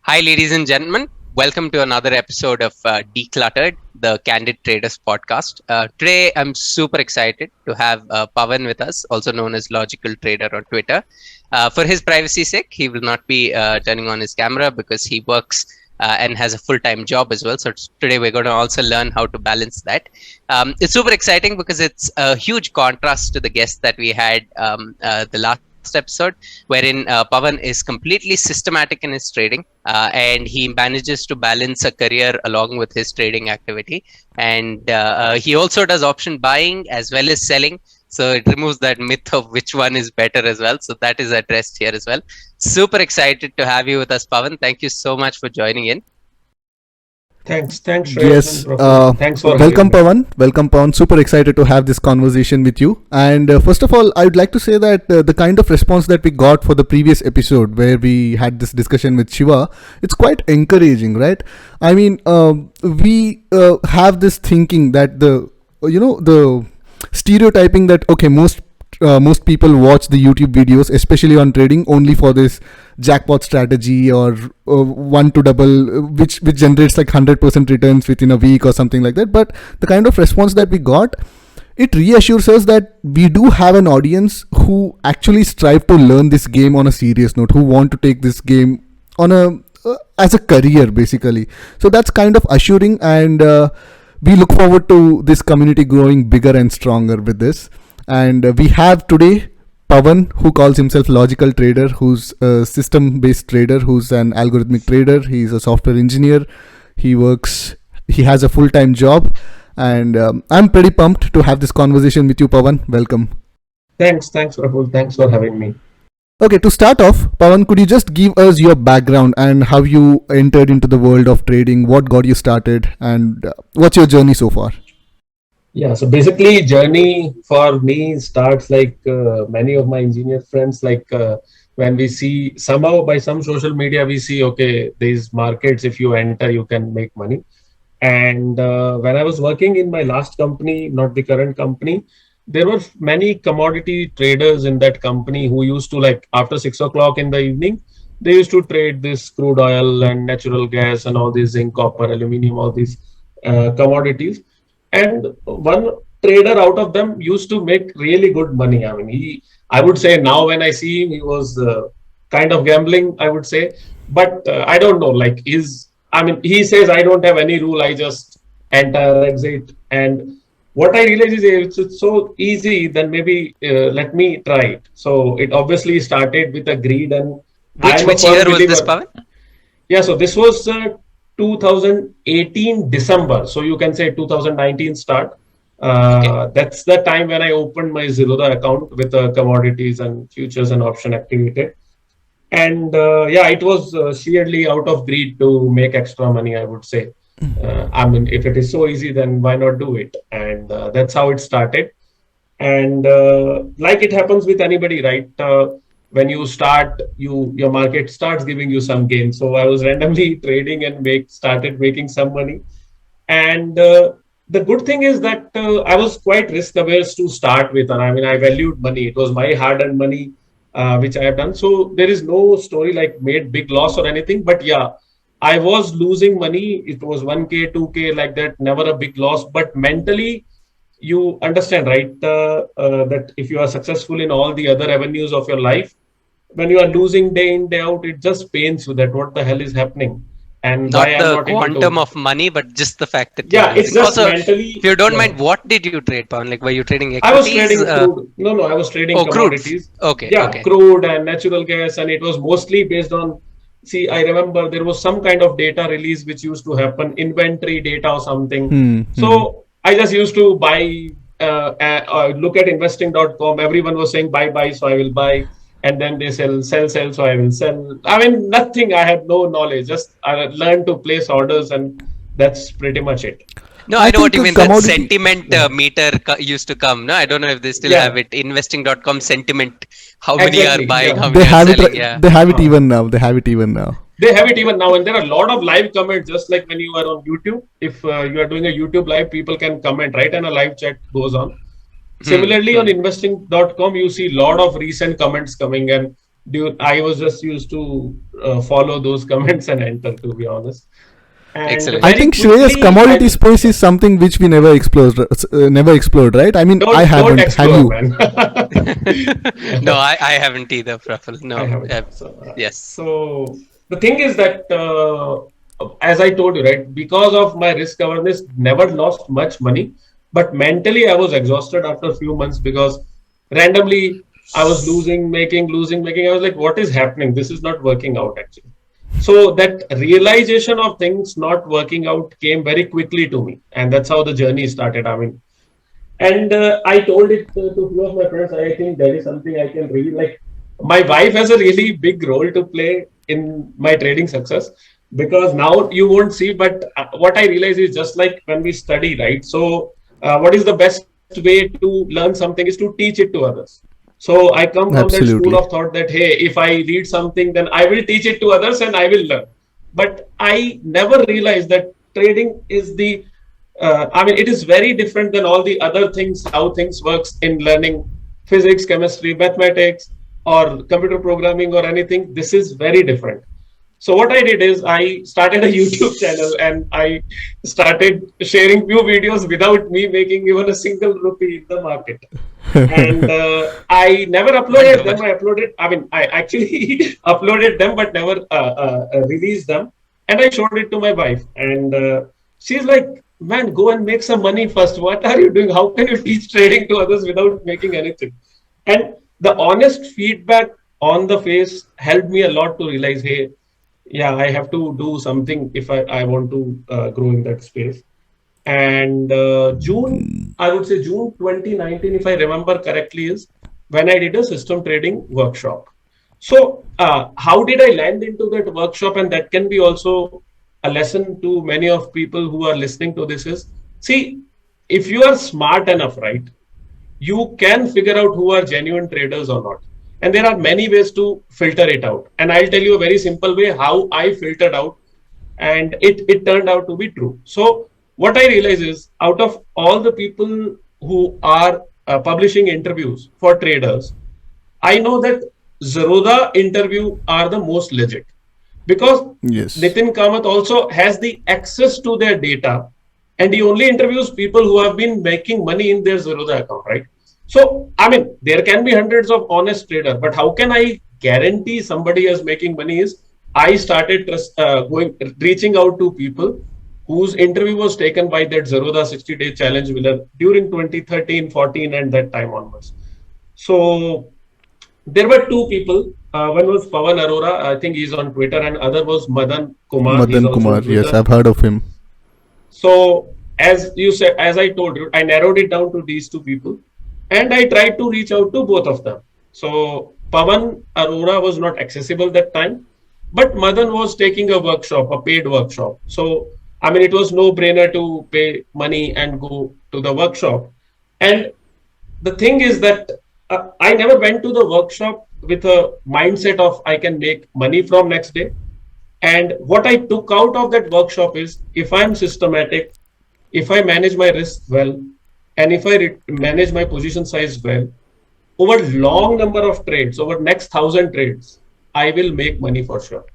Hi, ladies and gentlemen. Welcome to another episode of Decluttered, the Candid Traders podcast. Today, I'm super excited to have Pawan with us, also known as Logical Trader on Twitter. For his privacy's sake, he will not be turning on his camera because he works and has a full-time job as well. So today, we're going to also learn how to balance that. It's super exciting because it's a huge contrast to the guest that we had the last episode, wherein Pawan is completely systematic in his trading and he manages to balance a career along with his trading activity. And he also does option buying as well as selling. So it removes that myth of which one is better as well. So that is addressed here as well. Super excited to have you with us, Pawan. Thank you so much for joining in. Thanks, Yes, thanks for welcome Pawan. Super excited to have this conversation with you. And first of all, I would like to say that the kind of response that we got for the previous episode where we had this discussion with Shiva, it's quite encouraging, right? I mean, we have this thinking that the stereotyping that, okay, most people watch the YouTube videos, especially on trading, only for this jackpot strategy or one to double, which generates like 100% returns within a week or something like that. But the kind of response that we got, it reassures us that we do have an audience who actually strive to learn this game on a serious note, who want to take this game on a as a career basically. So that's kind of assuring, and we look forward to this community growing bigger and stronger with this. And we have today Pawan, who calls himself Logical Trader, who's a system-based trader, who's an algorithmic trader. He's a software engineer. He has a full-time job. And I'm pretty pumped to have this conversation with you, Pawan. Welcome. Thanks, Rahul. Thanks for having me. Okay, to start off, Pawan, could you just give us your background and how you entered into the world of trading, what got you started, and what's your journey so far? Yeah, so basically journey for me starts like many of my engineer friends, when we see somehow by some social media, we see, okay, these markets, if you enter, you can make money. And when I was working in my last company, not the current company, there were many commodity traders in that company who used to, like, after 6 o'clock in the evening, they used to trade this crude oil and natural gas and all these zinc, copper, aluminum, all these commodities. And one trader out of them used to make really good money. I mean, I would say now when I see him, he was kind of gambling, I would say. But I don't know, he says, I don't have any rule. I just enter, exit. And what I realize is it's so easy, then maybe let me try it. So it obviously started with a greed. And Which year was this, Pawan? Yeah, so this was 2018 December, so you can say 2019 start. Okay. That's the time when I opened my Zerodha account with commodities and futures and option activated. And it was sheerly out of greed to make extra money, I would say. I mean, if it is so easy, then why not do it? And that's how it started. And like it happens with anybody, right? When you start, your market starts giving you some gain. So I was randomly trading and started making some money. And the good thing is that I was quite risk averse to start with. And I mean, I valued money. It was my hard-earned money, which I have done. So there is no story like made big loss or anything. But yeah, I was losing money. It was 1K, 2K, like that, never a big loss. But mentally, you understand, right, that if you are successful in all the other avenues of your life, when you are losing day in, day out, it just pains you that what the hell is happening. And not the quantum of money, but just the fact that it's just also, mentally. If you don't mind, what did you trade, Pawan? Like, were you trading equities? I was trading crude. No, I was trading commodities. Crude. Okay. Yeah, okay. Crude and natural gas, and it was mostly based on. See, I remember there was some kind of data release which used to happen, inventory data or something. So I just used to buy. Look at investing.com. Everyone was saying buy, so I will buy. And then they sell, so I will sell. I mean, nothing. I had no knowledge. Just I learned to place orders, and that's pretty much it. No, I know what you mean. That sentiment meter used to come. No, I don't know if they still have it. Investing.com sentiment. How many are buying? How many are selling? They have it even now. They have it even now. And there are a lot of live comments, just like when you are on YouTube. If you are doing a YouTube live, people can comment, right? And a live chat goes on. Similarly, on investing.com, you see a lot of recent comments coming, and I was just used to follow those comments and enter, to be honest. And Excellent. I very think Shreya's quickly, commodity space yeah. is something which we never explored, right? I mean, I Don't haven't. Have explore, you? man. No, I haven't either, Praful. I No. haven't. Yes. So the thing is that, as I told you, right, because of my risk awareness, never lost much money, but mentally I was exhausted after a few months because randomly I was losing, making. I was like, what is happening? This is not working out actually. So that realization of things not working out came very quickly to me, and that's how the journey started. I mean, and I told it to a few of my friends. I think there is something I can really like. My wife has a really big role to play in my trading success because now you won't see, but what I realize is just like when we study, right? So, what is the best way to learn something is to teach it to others. So, I come from that school of Absolutely. thought that, hey, if I read something, then I will teach it to others and I will learn. But I never realized that trading is the I mean, it is very different than all the other things, how things works in learning physics, chemistry, mathematics, or computer programming or anything. This is very different. So what I did is I started a YouTube channel and I started sharing few videos without me making even a single rupee in the market. And I never uploaded Wonderful. them. I mean, I actually uploaded them, but never released them. And I showed it to my wife. And she's like, man, go and make some money first. What are you doing? How can you teach trading to others without making anything? And the honest feedback on the face helped me a lot to realize, hey, yeah, I have to do something if I want to grow in that space. And I would say June 2019, if I remember correctly, is when I did a system trading workshop. So, how did I land into that workshop? And that can be also a lesson to many of people who are listening to this is, see, if you are smart enough, right, you can figure out who are genuine traders or not. And there are many ways to filter it out. And I'll tell you a very simple way how I filtered out, and it turned out to be true. So, what I realize is out of all the people who are publishing interviews for traders, I know that Zerodha interview are the most legit because Yes. Nitin Kamath also has the access to their data and he only interviews people who have been making money in their Zerodha account, right? So, I mean, there can be hundreds of honest traders, but how can I guarantee somebody is making money is I started reaching out to people whose interview was taken by that Zerodha 60-day challenge winner during 2013, 14 and that time onwards. So there were two people. One was Pawan Arora, I think he's on Twitter, and other was Madan Kumar. He's Madan also Kumar. on Yes, Twitter. I've heard of him. So as you said, as I told you, I narrowed it down to these two people, and I tried to reach out to both of them. So Pawan Arora was not accessible that time, but Madan was taking a workshop, a paid workshop. So I mean, it was no brainer to pay money and go to the workshop. And the thing is that I never went to the workshop with a mindset of I can make money from next day. And what I took out of that workshop is if I'm systematic, if I manage my risk well, and if I manage my position size well, over long number of trades, over next 1,000 trades, I will make money for sure.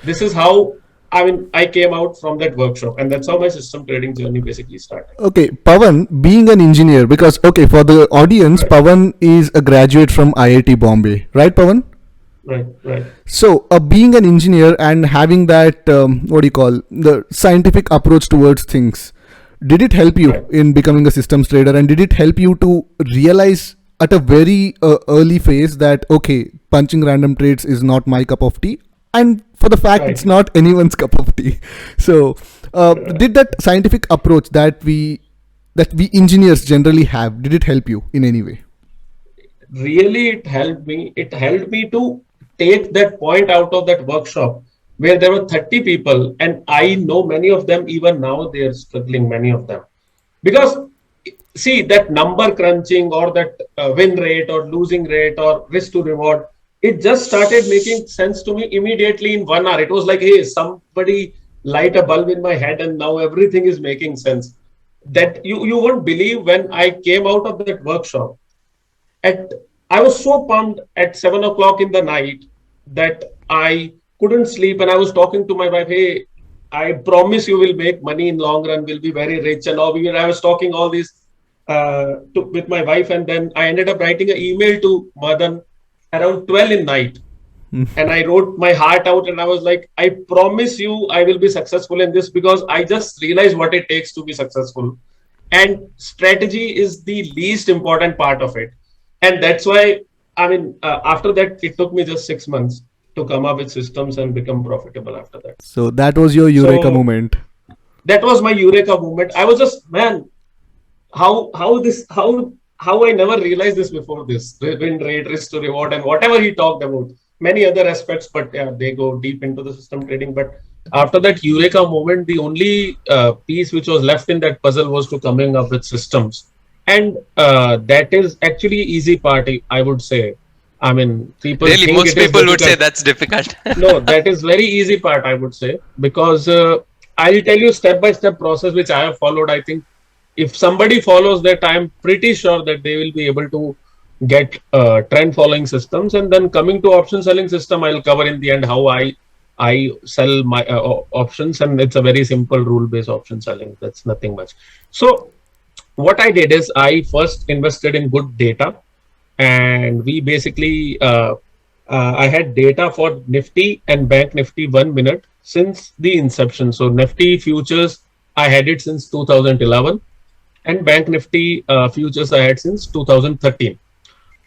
This is how I came out from that workshop, and that's how my system trading journey basically started. Okay, Pawan, being an engineer, because okay, for the audience, Right, Pawan is a graduate from IIT Bombay, right, Pawan? right. So, being an engineer and having that, what do you call, the scientific approach towards things, did it help you Right. in becoming a systems trader? And did it help you to realize at a very early phase that, okay, punching random trades is not my cup of tea? And for the fact, it's Right. not anyone's cup of tea. So, did that scientific approach that we engineers generally have, did it help you in any way? Really, it helped me to take that point out of that workshop where there were 30 people, and I know many of them even now they are struggling, many of them, because see that number crunching or that win rate or losing rate or risk to reward, it just started making sense to me immediately in 1 hour. It was like, hey, somebody light a bulb in my head and now everything is making sense. That you won't believe, when I came out of that workshop at I was so pumped at 7 o'clock in the night that I couldn't sleep. And I was talking to my wife, hey, I promise you will make money in long run, will be very rich. And all. I was talking all these with my wife. And then I ended up writing an email to Madan around 12 in night. And I wrote my heart out and I was like, I promise you I will be successful in this, because I just realized what it takes to be successful. And strategy is the least important part of it. And that's why, after that, it took me just 6 months to come up with systems and become profitable after that. So that was your eureka So moment. that was my eureka moment. I was just, man, how I never realized this before this. Win rate, risk to reward, and whatever he talked about. Many other aspects, but yeah, they go deep into the system trading. But after that eureka moment, the only piece which was left in that puzzle was to coming up with systems. And that is actually easy part, I would say. I mean, people Really, think most it is people would say difficult. that's difficult. No, that is very easy part, I would say, because I'll tell you step-by-step process which I have followed. I think if somebody follows that, I'm pretty sure that they will be able to get trend following systems. And then coming to option selling system, I'll cover in the end how I sell my options, and it's a very simple rule-based option selling. That's nothing much. So what I did is I first invested in good data, and we basically I had data for Nifty and Bank Nifty 1 minute since the inception. So Nifty futures I had it since 2011, and Bank Nifty futures I had since 2013.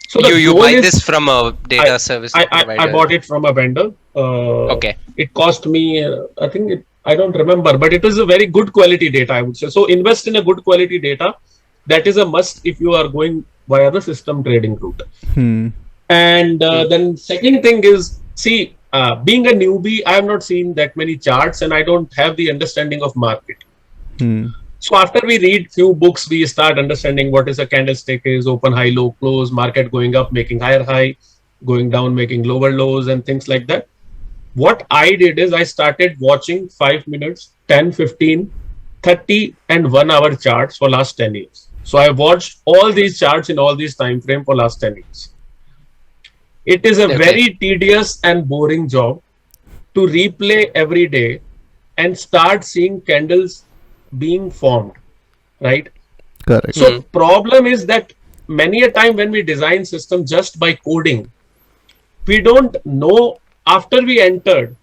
So the You goal buy is, this from a data service provider? I bought it from a vendor. Okay. It cost me, I don't remember, but it was a very good quality data, I would say. So invest in a good quality data. That is a must if you are going via the system trading route. And then second thing is, see, being a newbie, I have not seen that many charts and I don't have the understanding of market. So after we read few books, we start understanding what is a candlestick is, open, high, low, close, market going up, making higher high, going down, making lower lows, and things like that. What I did is I started watching 5 minutes, 10, 15, 30, and 1 hour charts for last 10 years. So I watched all these charts in all these time frame for last 10 years. It is a very tedious and boring job to replay every day and start seeing candles being formed, right? Correct. So problem is that many a time when we design system just by coding, we don't know after we entered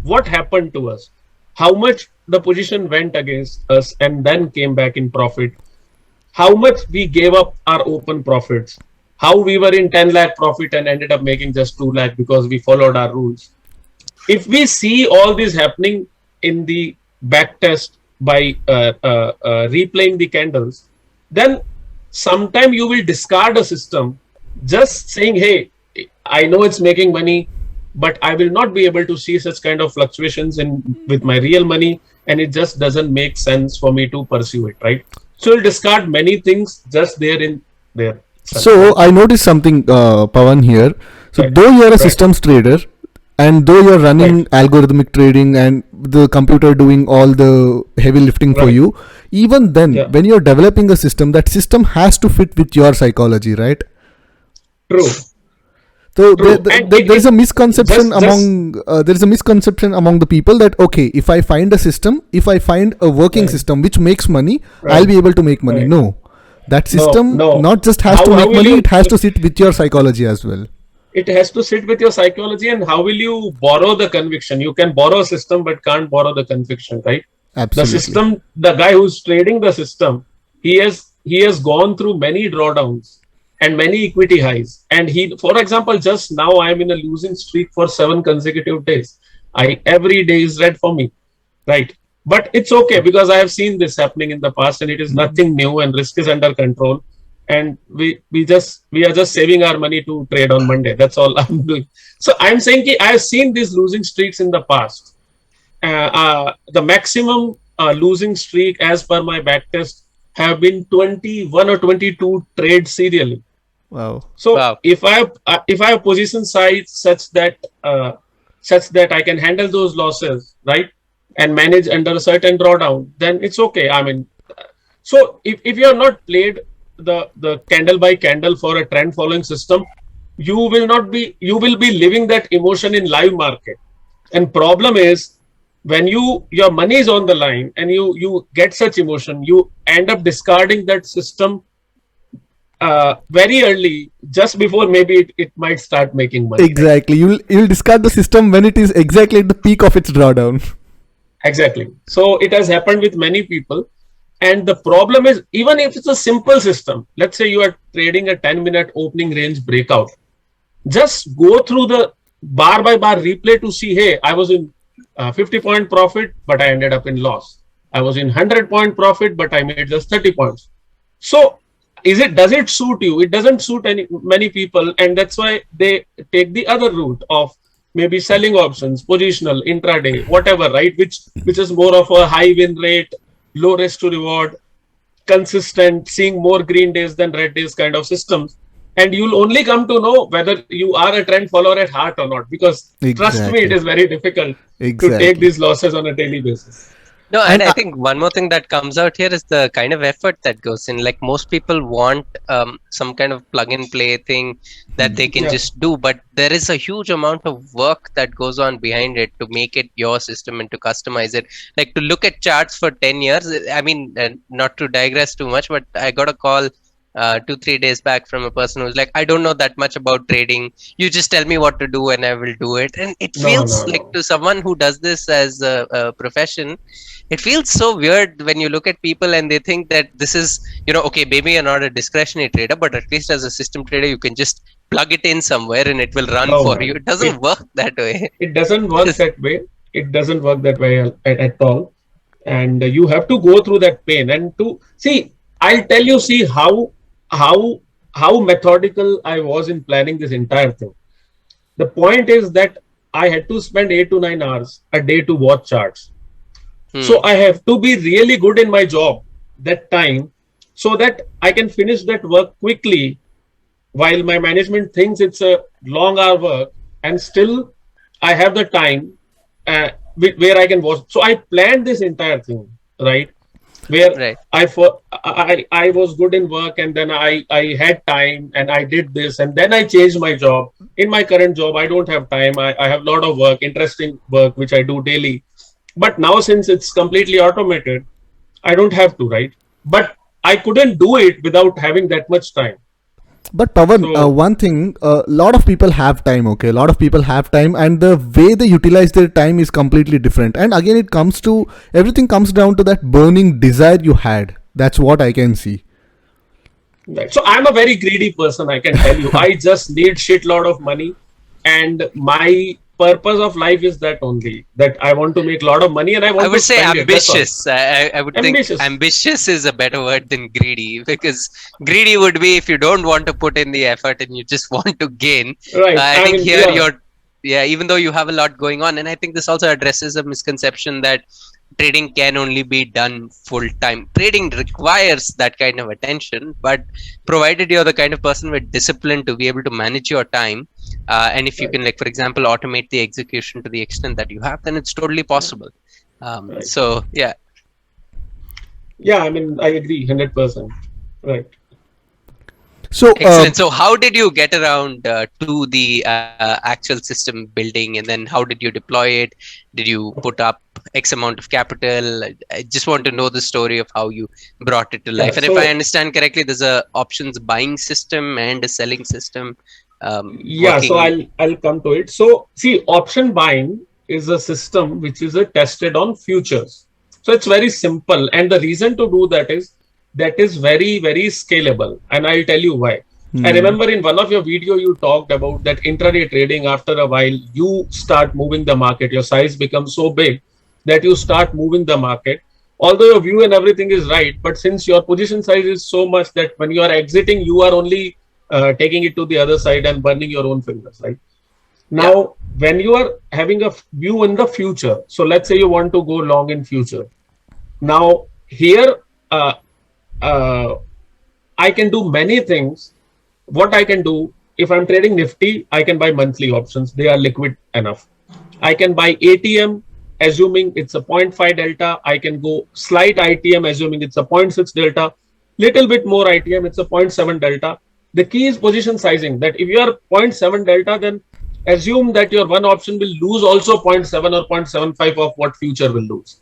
what happened to us, how much the position went against us and then came back in profit, how much we gave up our open profits, how we were in 10 lakh profit and ended up making just 2 lakh because we followed our rules. If we see all this happening in the back test by replaying the candles, then sometime you will discard a system just saying, hey, I know it's making money, but I will not be able to see such kind of fluctuations in with my real money, and it just doesn't make sense for me to pursue it, right? So you'll discard many things just there in there. So I noticed something, Pawan, here. So Right. though you're a Right. systems trader, and though you're running algorithmic trading and the computer doing all the heavy lifting for Right. you, even then, Yeah. when you're developing a system, that system has to fit with your psychology, right? True. So True. And there is a misconception just- there is a misconception among the people that okay, if I find a system, if I find a working Right. system which makes money, Right. I'll be able to make money. Right. No, that system no. not just has How- to how make will money; you- it has to sit with your psychology as well. It has to sit with your psychology. And how will you borrow the conviction? You can borrow a system but can't borrow the conviction, right? Absolutely. The system, the guy who's trading the system, he has gone through many drawdowns and many equity highs. And he, for example, just now I am in a losing streak for 7 consecutive days. Every day is red for me, right? But it's okay because I have seen this happening in the past, and it is nothing new, and risk is under control. And we are just saving our money to trade on Monday. That's all I'm doing. So I'm saying I have seen these losing streaks in the past. The maximum losing streak as per my backtest have been 21 or 22 trades serially. Wow. So Wow. if I have position size such that I can handle those losses, right, and manage under a certain drawdown, then it's okay. I mean, so if you have not played the candle by candle for a trend following system, you will be living that emotion in live market. And problem is, when your money is on the line and you get such emotion, you end up discarding that system very early, just before maybe it might start making money. Exactly. You'll discard the system when it is exactly at the peak of its drawdown. Exactly. So it has happened with many people. And the problem is, even if it's a simple system, let's say you are trading a 10-minute opening range breakout, just go through the bar by bar replay to see, hey, I was in 50-point profit, but I ended up in loss. I was in 100-point profit, but I made just 30 points. So does it suit you? It doesn't suit many people, and that's why they take the other route of maybe selling options, positional, intraday, whatever, right? Which is more of a high win rate, low risk to reward, consistent, seeing more green days than red days kind of systems. And you'll only come to know whether you are a trend follower at heart or not, because trust me, it is very difficult to take these losses on a daily basis. No, and I think one more thing that comes out here is the kind of effort that goes in. Like, most people want some kind of plug and play thing that they can just do, but there is a huge amount of work that goes on behind it to make it your system and to customize it. Like, to look at charts for 10 years, I mean, not to digress too much, but I got a call 2-3 days back from a person who's like, I don't know that much about trading. You just tell me what to do and I will do it. And it feels like, to someone who does this as a profession, it feels so weird when you look at people and they think that this is, okay, maybe you're not a discretionary trader, but at least as a system trader, you can just plug it in somewhere and it will run for you. It doesn't work that way. It doesn't work that way. It doesn't work that way at all. And you have to go through that pain. And to see, I'll tell you, see how methodical I was in planning this entire thing. The point is that I had to spend 8 to 9 hours a day to watch charts. So I have to be really good in my job that time, so that I can finish that work quickly while my management thinks it's a long hour work, and still I have the time where I can watch. So I planned this entire thing, right? Where I was good in work, and then I had time and I did this, and then I changed my job. In my current job, I don't have time. I have a lot of work, interesting work, which I do daily. But now, since it's completely automated, I don't have to, right? But I couldn't do it without having that much time. But Pawan, one thing, a lot of people have time, okay? A lot of people have time, and the way they utilize their time is completely different. And again, everything comes down to that burning desire you had. That's what I can see. Right. So I'm a very greedy person, I can tell you. I just need shitload of money, and my purpose of life is that only, that I want to make a lot of money, and I would say ambitious. I would think ambitious is a better word than greedy, because greedy would be if you don't want to put in the effort and you just want to gain. Right. I think here even though you have a lot going on, and I think this also addresses a misconception that trading can only be done full time. Trading requires that kind of attention, but provided you're the kind of person with discipline to be able to manage your time, and if you can, like, for example, automate the execution to the extent that you have, then it's totally possible. So yeah, I mean, I agree 100%. Right. So excellent. So how did you get around to the actual system building, and then how did you deploy it? Did you put up X amount of capital? I just want to know the story of how you brought it to life. And if I understand correctly, there's a options buying system and a selling system. So I'll come to it. So see, option buying is a system which is tested on futures. So it's very simple, and the reason to do that is very, very scalable, and I'll tell you why. I remember in one of your video you talked about that intraday trading, after a while you start moving the market. Your size becomes so big that you start moving the market. Although your view and everything is right, but since your position size is so much that when you are exiting, you are only taking it to the other side and burning your own fingers, right? Now, when you are having a view in the future, so let's say you want to go long in future. Now, here, I can do many things. What I can do, if I'm trading Nifty, I can buy monthly options. They are liquid enough. I can buy ATM, assuming it's a 0.5 delta. I can go slight ITM, assuming it's a 0.6 delta. little bit more ITM. It's a 0.7 delta. The key is position sizing. That if you are 0.7 delta, then assume that your one option will lose also 0.7 or 0.75 of what future will lose,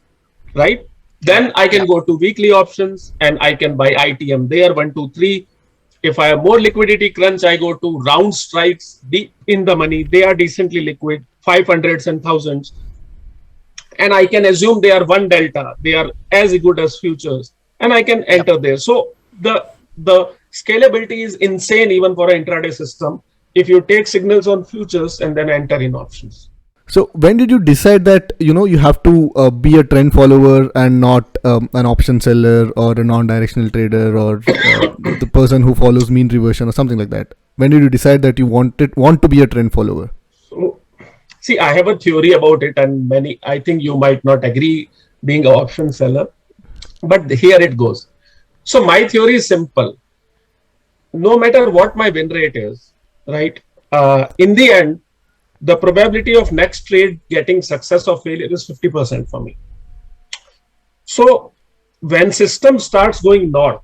right? Then I can go to weekly options and I can buy ITM there, 1, 2, 3. If I have more liquidity crunch, I go to round strikes deep in the money. They are decently liquid, 500s and thousands. And I can assume they are one delta. They are as good as futures. And I can enter there. So the scalability is insane even for an intraday system if you take signals on futures and then enter in options. So when did you decide that you have to be a trend follower and not an option seller or a non-directional trader or the person who follows mean reversion or something like that? When did you decide that you want to be a trend follower? So, see, I have a theory about it, and I think you might not agree being an option seller, but here it goes. So my theory is simple. No matter what my win rate is, right? In the end, the probability of next trade getting success or failure is 50% for me. So when system starts going north,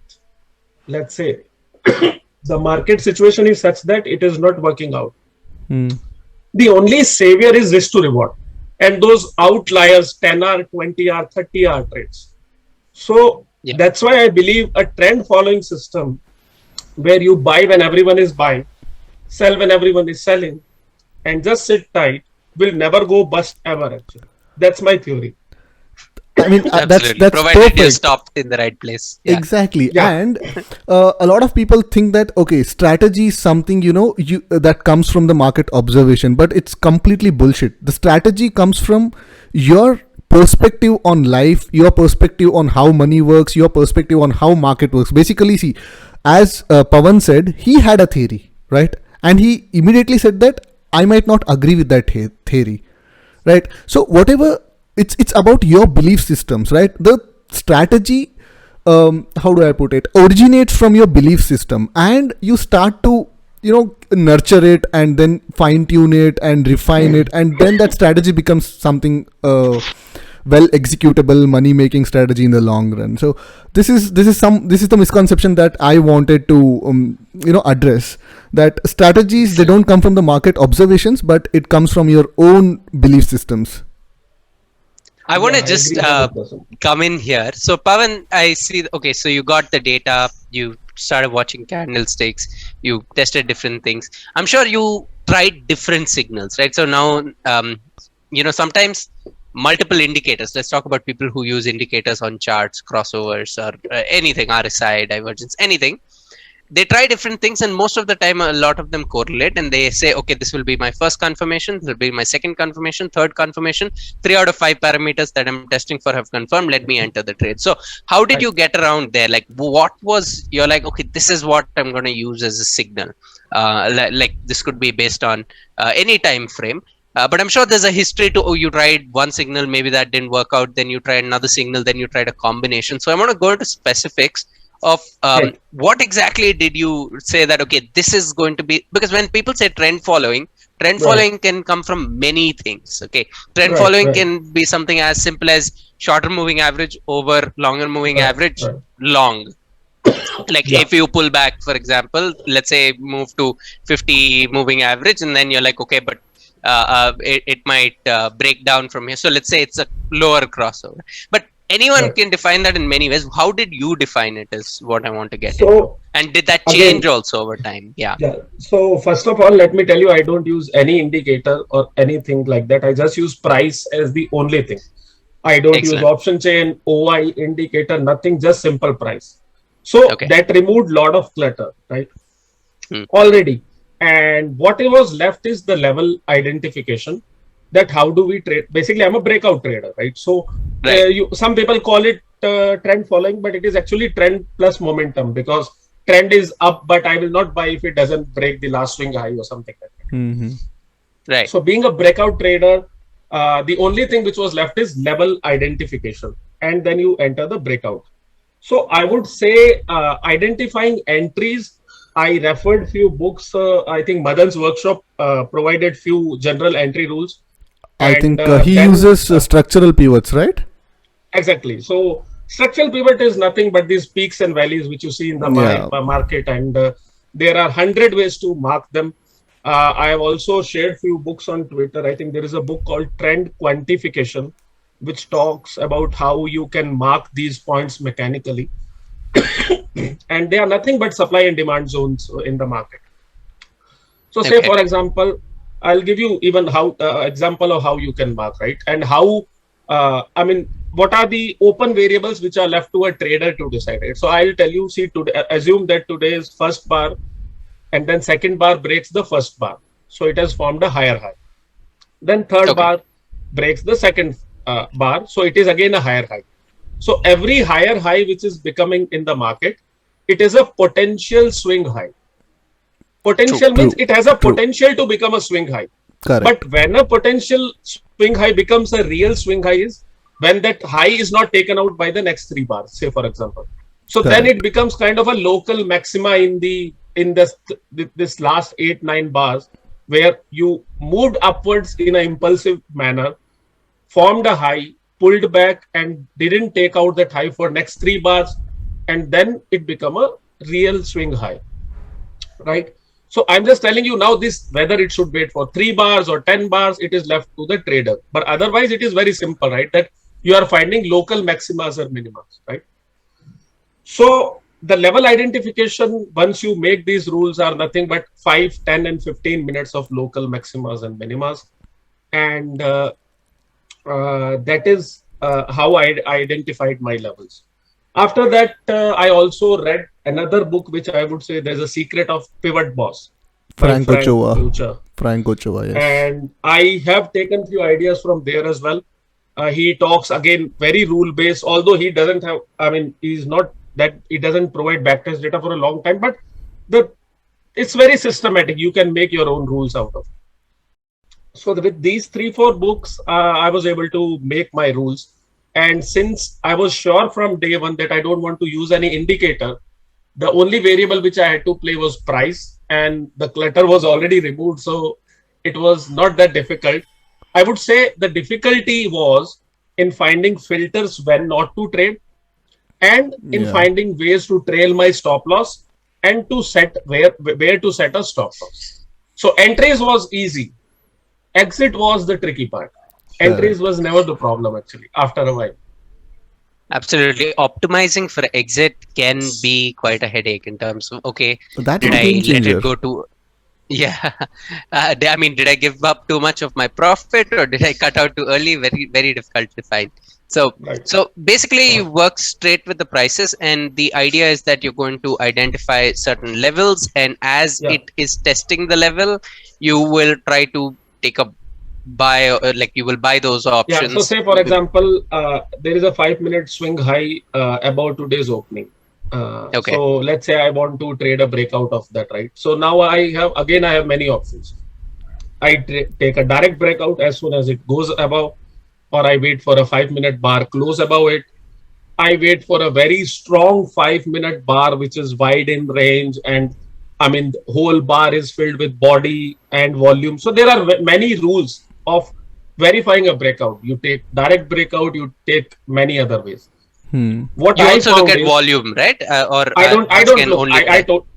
let's say the market situation is such that it is not working out. The only savior is risk to reward. And those outliers, 10-hour, 20-hour, 30-hour trades. So that's why I believe a trend following system where you buy when everyone is buying, sell when everyone is selling, and just sit tight will never go bust ever. Actually, that's my theory. I mean, that's provided perfect. you stopped in the right place. Exactly. And a lot of people think that strategy is something that comes from the market observation, but it's completely bullshit. The strategy comes from your perspective on life, your perspective on how money works, your perspective on how market works. Basically, see, as Pawan said, he had a theory, right? And he immediately said that I might not agree with that theory, right? So whatever, it's about your belief systems, right? The strategy, how do I put it, originates from your belief system, and you start to nurture it and then fine tune it and refine it, and then that strategy becomes something well executable money making strategy in the long run. So this is the misconception that I wanted to address, that strategies, they don't come from the market observations, but it comes from your own belief systems. I want to just come in here. So Pawan, I see, okay, so you got the data, you started watching candlesticks, you tested different things. I'm sure you tried different signals, right? So now, sometimes multiple indicators. Let's talk about people who use indicators on charts, crossovers, or anything, RSI, divergence, anything. They try different things, and most of the time, a lot of them correlate, and they say, okay, this will be my first confirmation, this will be my second confirmation, third confirmation, 3 out of 5 parameters that I'm testing for have confirmed, let me enter the trade. So how did you get around there? Like, what was, you're like, okay, this is what I'm going to use as a signal. Like this could be based on any time frame. But I'm sure there's a history to, you tried one signal, maybe that didn't work out, then you tried another signal, then you tried a combination. So I want to go into specifics of what exactly did you say that, okay, this is going to be, because when people say trend following can come from many things. Okay, trend following can be something as simple as shorter moving average over longer moving average long. Like if you pull back, for example, let's say move to 50 moving average, and then you're like, okay, but it might break down from here. So let's say it's a lower crossover, but anyone can define that in many ways. How did you define it is what I want to get into. And did that change also over time? Yeah. So first of all, let me tell you, I don't use any indicator or anything like that. I just use price as the only thing. I don't use option chain, OI, indicator, nothing, just simple price. So that removed a lot of clutter, right? Already. And what was left is the level identification. That how do we trade? Basically, I'm a breakout trader, right? So some people call it trend following, but it is actually trend plus momentum, because trend is up, but I will not buy if it doesn't break the last swing high or something like that. Right. So being a breakout trader, the only thing which was left is level identification, and then you enter the breakout. So I would say identifying entries. I referred few books. I think Madan's workshop provided few general entry rules. I think he uses structural pivots, right? Exactly. So Structural pivot is nothing but these peaks and valleys which you see in the market, and there are 100 ways to mark them. I have also shared few books on Twitter. I think there is a book called Trend Quantification, which talks about how you can mark these points mechanically. And they are nothing but supply and demand zones in the market. So say, for example, I'll give you even how example of how you can mark, right? And how, what are the open variables which are left to a trader to decide, right? So I'll tell you, see, today, assume that today's first bar and then second bar breaks the first bar. So it has formed a higher high. Then third bar breaks the second bar. So it is again a higher high. So every higher high which is becoming in the market, it is a potential swing high. Potential means it has a potential to become a swing high. Correct. But when a potential swing high becomes a real swing high is when that high is not taken out by the next 3 bars, say for example. So then it becomes kind of a local maxima in this last 8-9 bars, where you moved upwards in an impulsive manner, formed a high, pulled back and didn't take out that high for next 3 bars, and then it become a real swing high, right? So I'm just telling you now this, whether it should wait for 3 bars or 10 bars, it is left to the trader. But otherwise it is very simple, right? That you are finding local maximas or minimas, right? So the level identification, once you make these rules, are nothing but 5, 10 and 15 minutes of local maximas and minimas. And that is how I identified my levels. After that, I also read another book, which I would say there's a secret of Pivot Boss. Frank Ochoa, yes. And I have taken few ideas from there as well. He talks again very rule based, although he doesn't have, he's not that, he doesn't provide backtest data for a long time, but it's very systematic. You can make your own rules out of it. So with these 3-4 books, I was able to make my rules. And since I was sure from day one that I don't want to use any indicator, the only variable which I had to play was price, and the clutter was already removed. So it was not that difficult. I would say the difficulty was in finding filters when not to trade, and in finding ways to trail my stop loss and to set where to set a stop loss. So entries was easy. Exit was the tricky part. Entries was never the problem actually after a while. Absolutely. Optimizing for exit can be quite a headache in terms of, okay, So that's did a I game let changer. it go to, did I give up too much of my profit, or did I cut out too early? Very, very difficult to find. So, so basically you work straight with the prices, and the idea is that you're going to identify certain levels, and as it is testing the level, you will try to take a buy, like you will buy those options. So say for example, there is a 5-minute swing high above today's opening. So let's say I want to trade a breakout of that, right? So now I have many options. I take a direct breakout as soon as it goes above, or I wait for a 5-minute bar close above it. I wait for a very strong 5-minute bar which is wide in range, and the whole bar is filled with body and volume. So there are many rules of verifying a breakout. You take direct breakout, you take many other ways. What you also look at volume, right?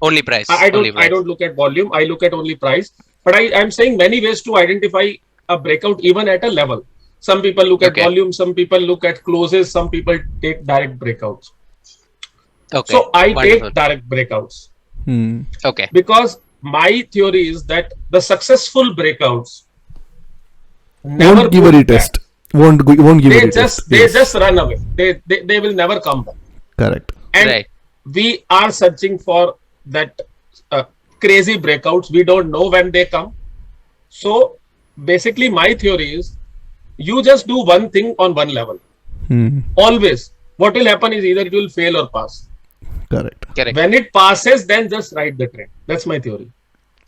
Only price. I don't look at volume. I look at only price. But I'm saying many ways to identify a breakout even at a level. Some people look at volume, some people look at closes, some people take direct breakouts. So I take direct breakouts. Because my theory is that the successful breakouts never won't give a retest. Won't give a retest. They just run away. They will never come back. Correct. And we are searching for that crazy breakouts. We don't know when they come. So basically my theory is you just do one thing on one level. Always. What will happen is either it will fail or pass. Correct. When it passes, then just ride the trend. That's my theory.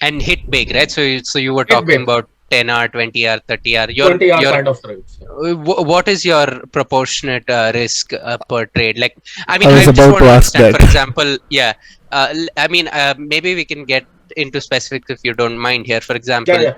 And hit big, right? So you were talking about 10 hour, 20 hour, 30 hour. 20 hour kind of trades. What is your proportionate risk per trade? Like, I was about to ask that. For example, maybe we can get into specifics if you don't mind here. For example,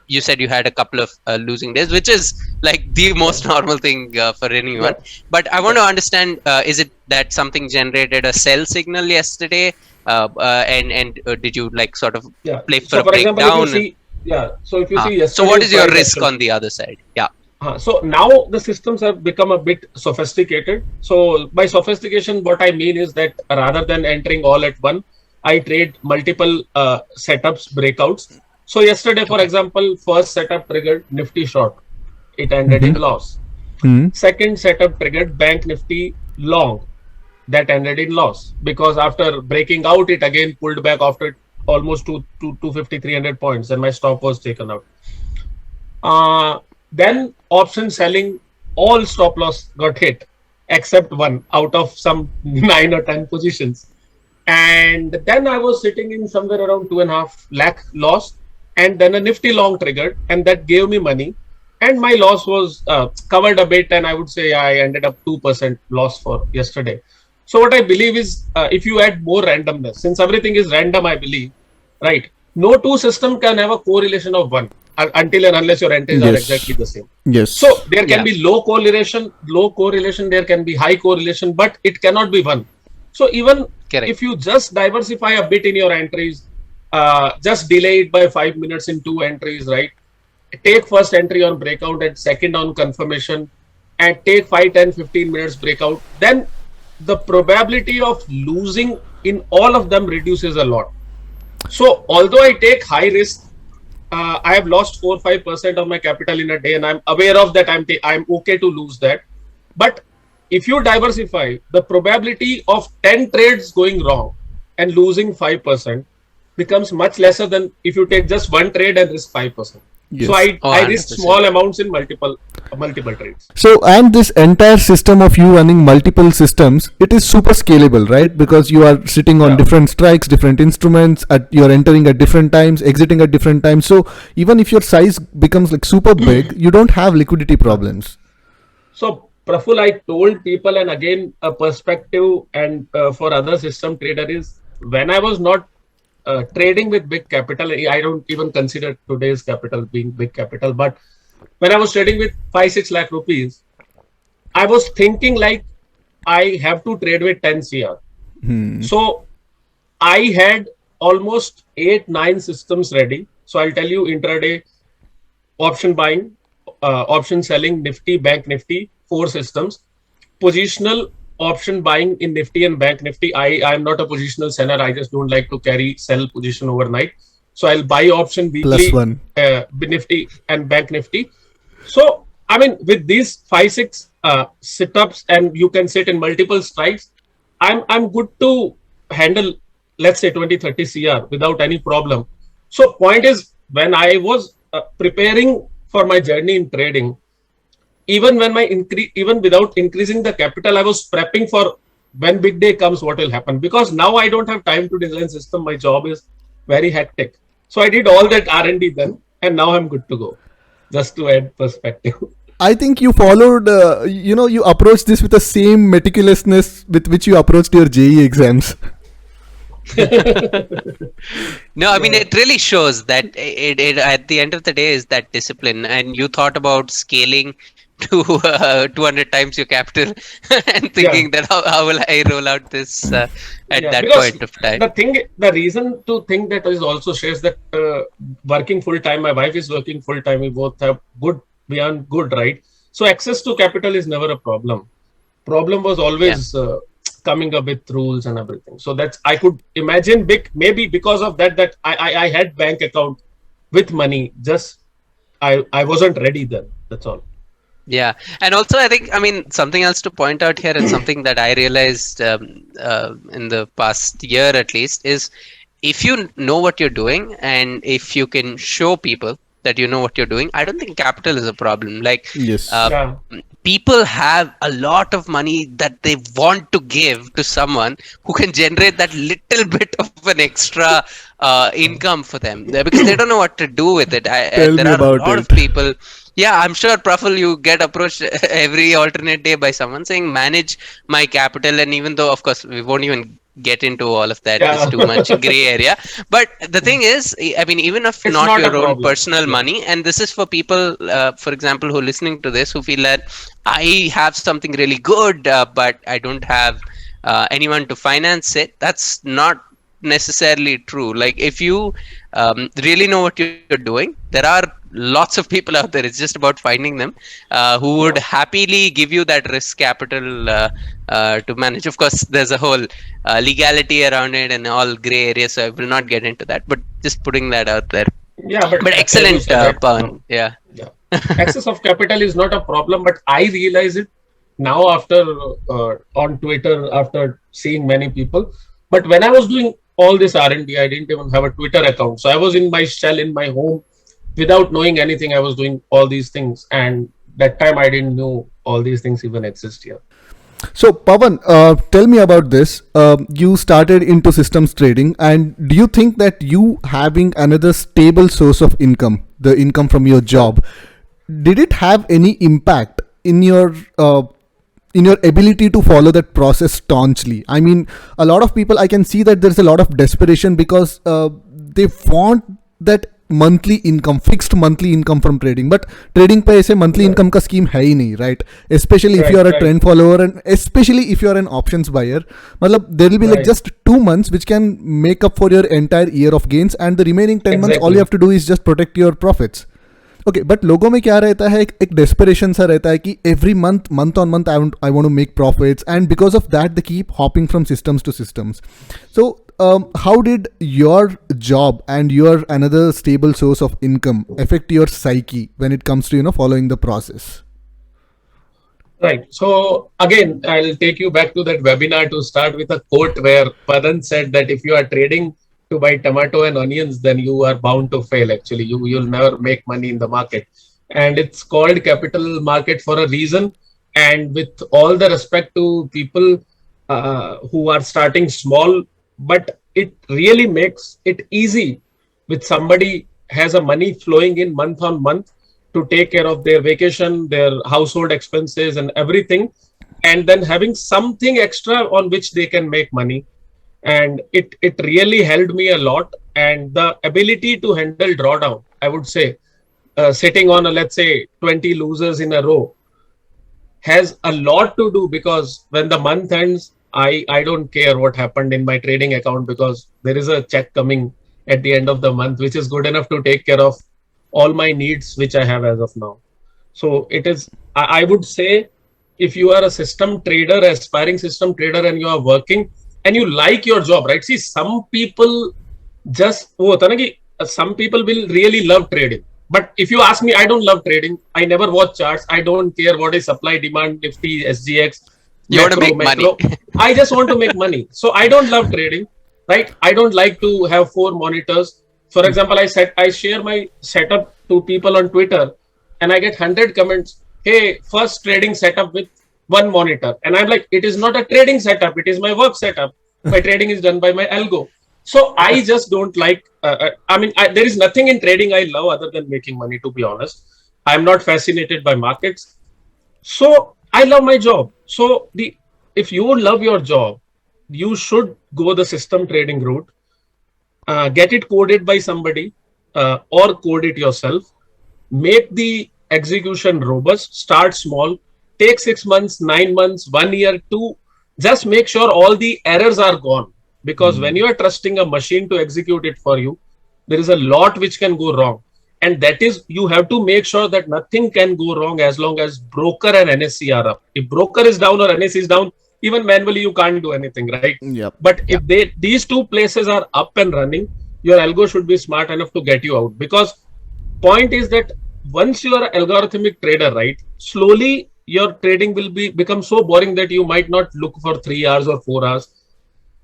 you said you had a couple of losing days, which is like the most normal thing for anyone. But I want to understand: is it that something generated a sell signal yesterday, and did you like sort of play for a breakdown? So if you see, so what is your risk on the other side? Yeah. So now the systems have become a bit sophisticated. So by sophistication, what I mean is that rather than entering all at one, I trade multiple setups, breakouts. So yesterday, for example, first setup triggered Nifty short. It ended in loss. Second setup triggered Bank Nifty long. That ended in loss because after breaking out, it again pulled back after almost 250, 300 points, and my stop was taken out. Then option selling, all stop loss got hit except one out of some 9 or 10 positions. And then I was sitting in somewhere around 2.5 lakh loss, and then a Nifty long triggered, and that gave me money. And my loss was covered a bit, and I would say I ended up 2% loss for yesterday. So what I believe is if you add more randomness, since everything is random, I believe, right? No two system can have a correlation of 1 until and unless your entries are exactly the same. So there can be low correlation, there can be high correlation, but it cannot be 1. So even if you just diversify a bit in your entries, just delay it by 5 minutes in 2 entries, right? Take first entry on breakout and second on confirmation, and take 5, 10, 15 minutes breakout, then the probability of losing in all of them reduces a lot. So although I take high risk, I have lost 4-5% of my capital in a day, and I'm aware of that. I'm okay to lose that. But if you diversify, the probability of 10 trades going wrong and losing 5% becomes much lesser than if you take just one trade and risk 5%. So I risk small amounts in multiple trades. So, and this entire system of you running multiple systems, it is super scalable, right? Because you are sitting on different strikes, different instruments, you're entering at different times, exiting at different times. So even if your size becomes like super big, you don't have liquidity problems. So Praful, I told people, and again a perspective and for other system trader is, when I was not trading with big capital, I don't even consider today's capital being big capital, but when I was trading with 5-6 lakh rupees, I was thinking like I have to trade with 10 CR. So I had almost 8-9 systems ready. So I'll tell you: intraday, option buying, option selling, Nifty, Bank Nifty, 4 systems. Positional option buying in Nifty and Bank Nifty. I am not a positional seller. I just don't like to sell position overnight. So I'll buy option weekly, Nifty and Bank Nifty. So I mean, with these 5-6 sit-ups, and you can sit in multiple strikes, I'm good to handle, let's say 20-30 CR without any problem. So point is, when I was preparing for my journey in trading, even without increasing the capital, I was prepping for when big day comes, what will happen. Because now I don't have time to design system. My job is very hectic. So I did all that R&D then, and now I'm good to go. Just to add perspective. I think you followed, you approached this with the same meticulousness with which you approached your JEE exams. No, I mean, it really shows that it at the end of the day is that discipline, and you thought about scaling to 200 times your capital and thinking that how will I roll out this at that point of time. The reason to think that is also shares that working full time, my wife is working full time, we both have good beyond good, right? So access to capital is never a problem. Problem was always coming up with rules and everything. So that's, I could imagine maybe because of that I had bank account with money, just I wasn't ready then. That's all. Yeah. And also, I think, something else to point out here, and something that I realized in the past year at least, is if you know what you're doing and if you can show people that you know what you're doing, I don't think capital is a problem. Like, people have a lot of money that they want to give to someone who can generate that little bit of an extra income for them, because they don't know what to do with it. There are a lot of people. Yeah, I'm sure, Praful, you get approached every alternate day by someone saying, manage my capital. And even though, of course, we won't even get into all of that. There's Yeah. too much gray area. But the thing is, I mean, even if It's not not a your own problem. personal Yeah. money, and this is for people, for example, who are listening to this, who feel that I have something really good, but I don't have anyone to finance it. That's not necessarily true. Like, if you really know what you're doing, there are lots of people out there. It's just about finding them who would Yeah. happily give you that risk capital to manage. Of course, there's a whole legality around it and all gray areas, so I will not get into that, but just putting that out there. Yeah, but But as you excellent, said, right? Pawan. Yeah. Yeah. Excess of capital is not a problem, but I realize it now after on Twitter, after seeing many people. But when I was doing all this R&D, I didn't even have a Twitter account. So I was in my shell in my home without knowing anything. I was doing all these things. And that time I didn't know all these things even exist here. So, Pawan, tell me about this. You started into systems trading, and do you think that you having another stable source of income, the income from your job, did it have any impact in your ability to follow that process staunchly? I mean, a lot of people, I can see that there's a lot of desperation because they want that monthly income, fixed monthly income from trading, but trading पे ऐसे monthly income का scheme है ही नहीं, right? Especially if you are a trend follower, and especially if you are an options buyer, मतलब there will be like just 2 months which can make up for your entire year of gains, and the remaining 10 months all you have to do is just protect your profits. Okay but लोगों में क्या रहता है, एक desperation सा रहता है कि every month on month I want to make profits, and because of that they keep hopping from systems to systems. So how did your job and your another stable source of income affect your psyche when it comes to following the process? Right. So again, I'll take you back to that webinar to start with a quote where Padan said that if you are trading to buy tomato and onions, then you are bound to fail. Actually, you'll never make money in the market. And it's called capital market for a reason. And with all the respect to people who are starting small, but it really makes it easy with somebody has a money flowing in month on month to take care of their vacation, their household expenses and everything, and then having something extra on which they can make money. And it really helped me a lot. And the ability to handle drawdown, I would say, sitting on let's say 20 losers in a row has a lot to do, because when the month ends, I don't care what happened in my trading account, because there is a check coming at the end of the month, which is good enough to take care of all my needs, which I have as of now. So it is, I would say, if you are a system trader, aspiring system trader, and you are working and you like your job, right? See, some people some people will really love trading. But if you ask me, I don't love trading. I never watch charts. I don't care what is supply, demand, Nifty, SGX. You want to make money. I just want to make money. So I don't love trading, right? I don't like to have 4 monitors. For example, I share my setup to people on Twitter and I get 100 comments. Hey, first trading setup with 1 monitor. And I'm like, it is not a trading setup. It is my work setup. My trading is done by my algo. So I just don't like, there is nothing in trading I love other than making money, to be honest. I'm not fascinated by markets. So I love my job. So if you love your job, you should go the system trading route. Get it coded by somebody or code it yourself. Make the execution robust. Start small. Take 6 months, 9 months, 1 year, 2. Just make sure all the errors are gone. Because when you are trusting a machine to execute it for you, there is a lot which can go wrong. And that is, you have to make sure that nothing can go wrong as long as broker and NSE are up. If broker is down or NSE is down, even manually you can't do anything, right? Yep. But if these 2 places are up and running, your algo should be smart enough to get you out. Because point is that once you are an algorithmic trader, right, slowly your trading will become so boring that you might not look for 3 hours or 4 hours,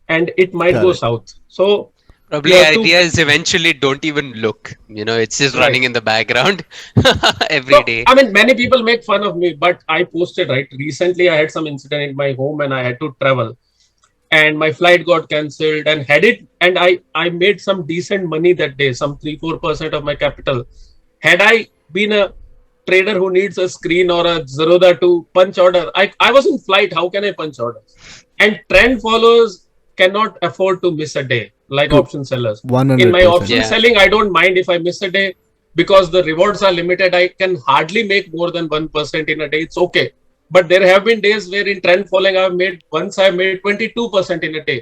and it might go south. So probably idea is eventually don't even look. It's just running in the background every day. I mean, many people make fun of me, but I posted, right? Recently, I had some incident in my home and I had to travel. And my flight got cancelled and I made some decent money that day, some 3-4% of my capital. Had I been a trader who needs a screen or a Zerodha to punch order, I was in flight. How can I punch orders? And trend followers cannot afford to miss a day like True. option sellers. 100%. In my option Yeah. selling, I don't mind if I miss a day because the rewards are limited. I can hardly make more than 1% in a day. It's okay. But there have been days where in trend following, I've made 22% in a day.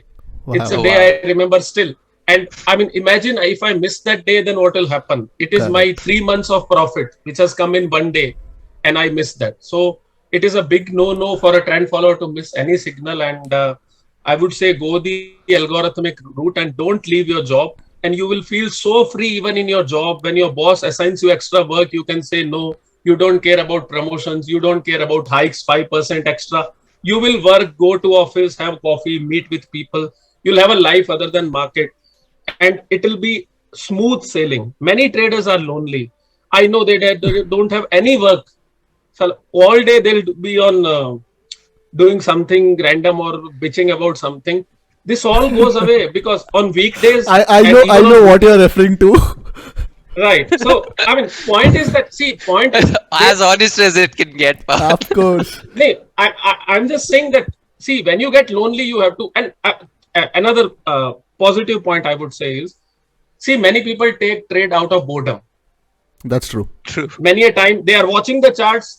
It's a Wow. Oh, day wow. I remember still. And I mean, imagine if I miss that day, then what will happen? It is my Correct. 3 months of profit, which has come in one day, and I missed that. So it is a big no-no for a trend follower to miss any signal. And I would say go the algorithmic route and don't leave your job. And you will feel so free even in your job. When your boss assigns you extra work, you can say no. You don't care about promotions. You don't care about hikes, 5% extra. You will work, go to office, have coffee, meet with people. You'll have a life other than market. And it will be smooth sailing. Many traders are lonely. I know they don't have any work. So all day they'll be on doing something random or bitching about something. This all goes away because on weekdays I and know even on what you're referring to. right. So I mean, point is that point is As honest as it can get. Of course. no, I'm just saying that when you get lonely, you have to. And another positive point I would say is many people take trade out of boredom. That's true. True. Many a time they are watching the charts,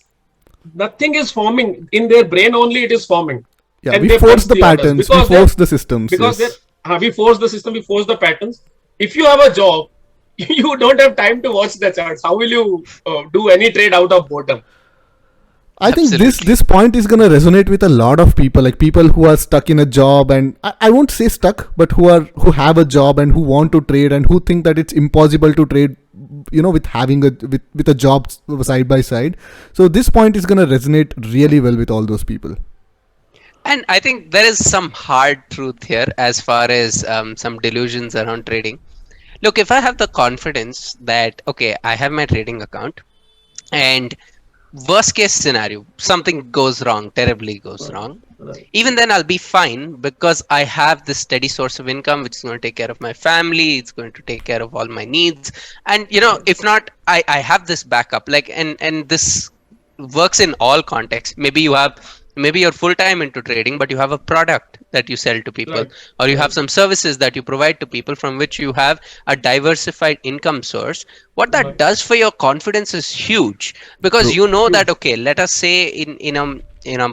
nothing is forming in their brain, only it is forming. Yeah, And we they force punch the the orders patterns, we because force the systems. Because Yes. we force the system, we force the patterns. If you have a job, you don't have time to watch the charts. How will you do any trade out of boredom? I think Absolutely. this point is gonna resonate with a lot of people, like people who are stuck in a job, and I won't say stuck, but who have a job and who want to trade and who think that it's impossible to trade, with having with a job side by side. So this point is gonna resonate really well with all those people. And I think there is some hard truth here as far as some delusions around trading. Look, if I have the confidence that, okay, I have my trading account and worst case scenario, something goes wrong, terribly goes wrong. Right. Even then I'll be fine because I have this steady source of income which is going to take care of my family, it's going to take care of all my needs. And if not, I have this backup. Like and this works in all contexts. Maybe you're full time into trading, but you have a product that you sell to people, Right. or you have some services that you provide to people from which you have a diversified income source. What that Right. does for your confidence is huge, because True. you know that, okay, let us say in a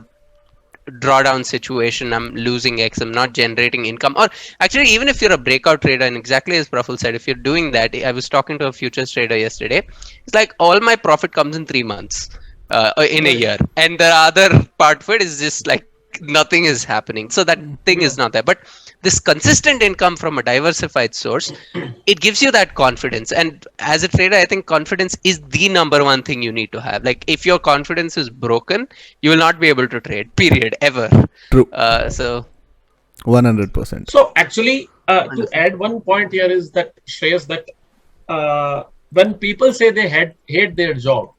drawdown situation, I'm losing X, I'm not generating income. Or actually, even if you're a breakout trader, and exactly as Praful said, if you're doing that, I was talking to a futures trader yesterday. It's like all my profit comes in 3 months, in a Right. year, and the other part of it is just like nothing is happening. So that thing is not there. But this consistent income from a diversified source, it gives you that confidence. And as a trader, I think confidence is the number one thing you need to have. Like, if your confidence is broken, you will not be able to trade, period, ever. True. So 100%. So actually, to add one point here is that Shreyas, that when people say they hate their job,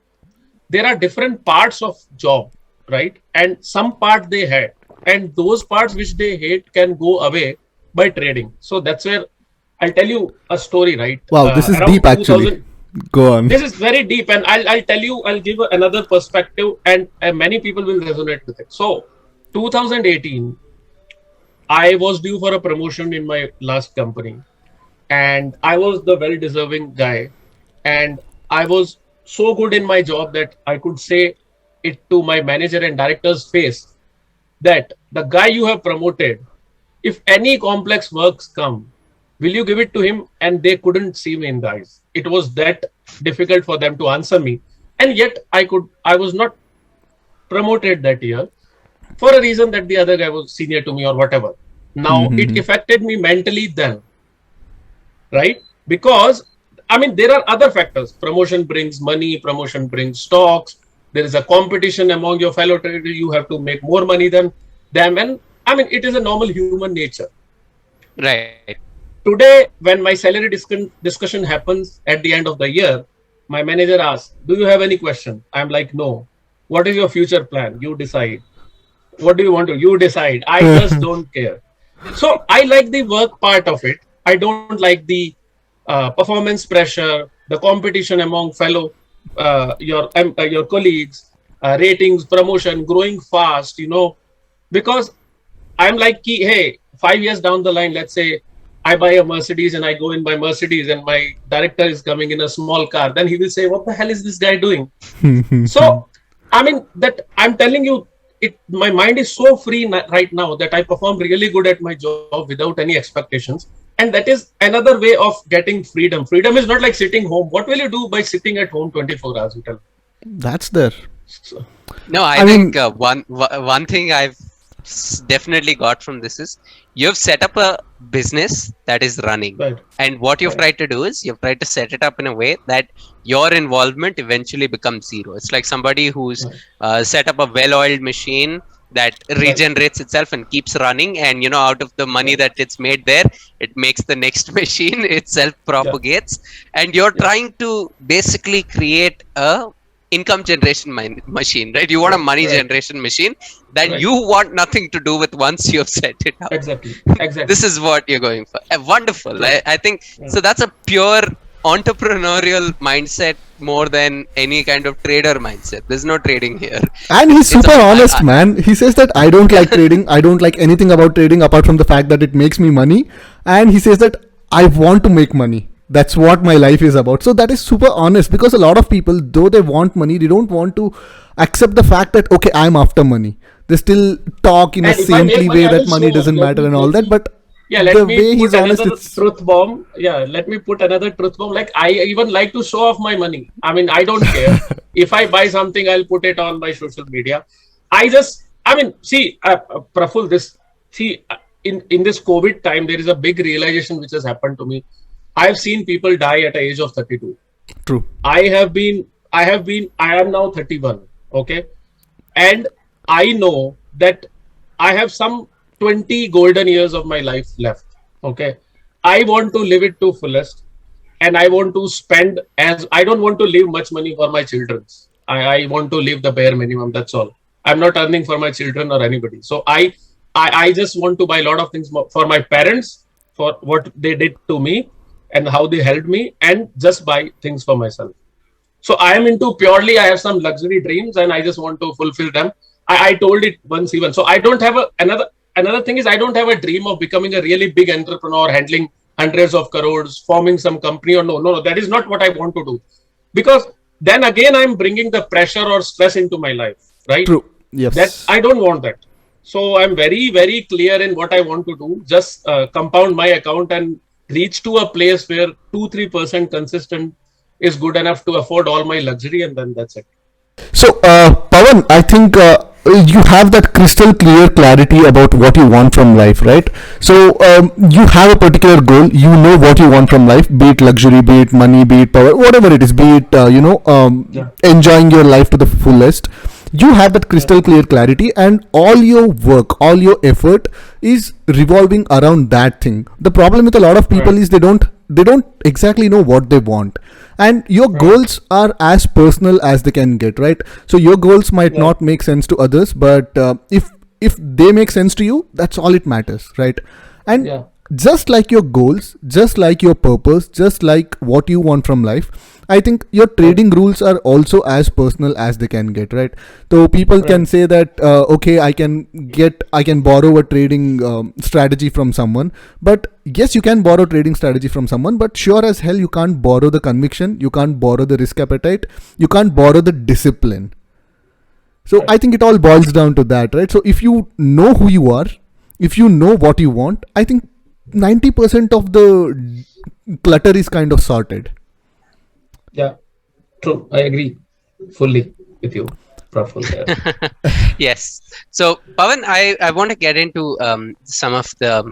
there are different parts of job, right? And some part they hate, and those parts which they hate can go away by trading. So that's where I'll tell you a story, right? Wow, this is Around deep actually. Go on. This is very deep, and I'll tell you, I'll give another perspective, and many people will resonate with it. So 2018, I was due for a promotion in my last company, and I was the well-deserving guy, and I was so good in my job that I could say it to my manager and director's face that the guy you have promoted, if any complex works come, will you give it to him? And they couldn't see me in the eyes. It was that difficult for them to answer me, and yet I was not promoted that year for a reason that the other guy was senior to me or whatever. Now it affected me mentally then, right? Because I mean, there are other factors. Promotion brings money, promotion brings stocks. There is a competition among your fellow traders. You have to make more money than them. And I mean, it is a normal human nature. right. Today, when my salary discussion happens at the end of the year, my manager asks, "Do you have any question?" I'm like, "No." "What is your future plan?" "You decide." "What do you want to?" "You decide." I just don't care. So I like the work part of it. I don't like the performance pressure, the competition among fellow your colleagues, ratings, promotion, growing fast. Because I'm like, hey, 5 years down the line, let's say I buy a Mercedes and I go in my Mercedes and my director is coming in a small car, then he will say, what the hell is this guy doing? So, I mean, that I'm telling you, my mind is so free right now that I perform really good at my job without any expectations. And that is another way of getting freedom. Freedom is not like sitting home. What will you do by sitting at home 24 hours? You tell me. That's there. So, No, I think one thing I've definitely got from this is you've set up a business that is running, right. and what you've tried to do is you've tried to set it up in a way that your involvement eventually becomes zero. It's like somebody who's set up a well-oiled machine that regenerates itself and keeps running, and out of the money that it's made there, it makes the next machine, itself propagates, and you're trying to basically create a income generation machine, right? You want a money generation machine that you want nothing to do with once you've set it up. Exactly. This is what you're going for. Wonderful. I think so. That's a pure entrepreneurial mindset more than any kind of trader mindset. There's no trading here. And he's super honest, man. He says that I don't like trading. I don't like anything about trading apart from the fact that it makes me money. And he says that I want to make money. That's what my life is about. So that is super honest, because a lot of people, though they want money, they don't want to accept the fact that, okay, I'm after money. They still talk in a saintly way that money doesn't matter and all that. But let me put another truth bomb. Let me put another truth bomb. Like, I even like to show off my money. I mean, I don't care. If I buy something, I'll put it on my social media. Praful, in this COVID time, there is a big realization which has happened to me. I have seen people die at the age of 32. True. I am now 31. Okay. And I know that I have some 20 golden years of my life left. Okay. I want to live it to fullest, and I want to spend I don't want to leave much money for my children. I want to live the bare minimum. That's all. I'm not earning for my children or anybody. So I just want to buy a lot of things for my parents, for what they did to me and how they helped me, and just buy things for myself. So I am into purely, I have some luxury dreams and I just want to fulfill them. I told it once even. So I don't have another thing is, I don't have a dream of becoming a really big entrepreneur, handling hundreds of crores, forming some company, or no, that is not what I want to do. Because then again, I'm bringing the pressure or stress into my life, right? True. Yes. That I don't want that. So I'm very, very clear in what I want to do. Just compound my account and reach to a place where 2-3% consistent is good enough to afford all my luxury, and then that's it. So, Pawan, I think you have that crystal clear clarity about what you want from life, right? So, you have a particular goal. You know what you want from life, be it luxury, be it money, be it power, whatever it is, be it, enjoying your life to the fullest. You have that crystal clear clarity, and all your work, all your effort is revolving around that thing. The problem with a lot of people is they don't exactly know what they want, and your goals are as personal as they can get, right? So your goals might not make sense to others, but if they make sense to you, that's all it matters, right? And just like your goals, just like your purpose, just like what you want from life, I think your trading rules are also as personal as they can get, right? So people can say that, okay, I can borrow a trading strategy from someone, but yes, you can borrow trading strategy from someone, but sure as hell, you can't borrow the conviction, you can't borrow the risk appetite, you can't borrow the discipline. So I think it all boils down to that, right? So if you know who you are, if you know what you want, I think 90% of the clutter is kind of sorted. Yeah, true. I agree fully with you, Praful. Yes. So, Pawan, I want to get into some of the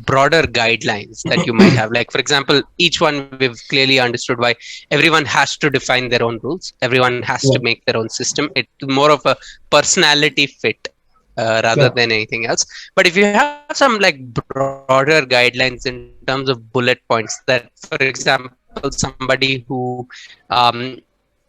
broader guidelines that you might have. Like, for example, each one we've clearly understood why everyone has to define their own rules. Everyone has to make their own system. It's more of a personality fit rather than anything else. But if you have some like broader guidelines in terms of bullet points, that, for example, somebody who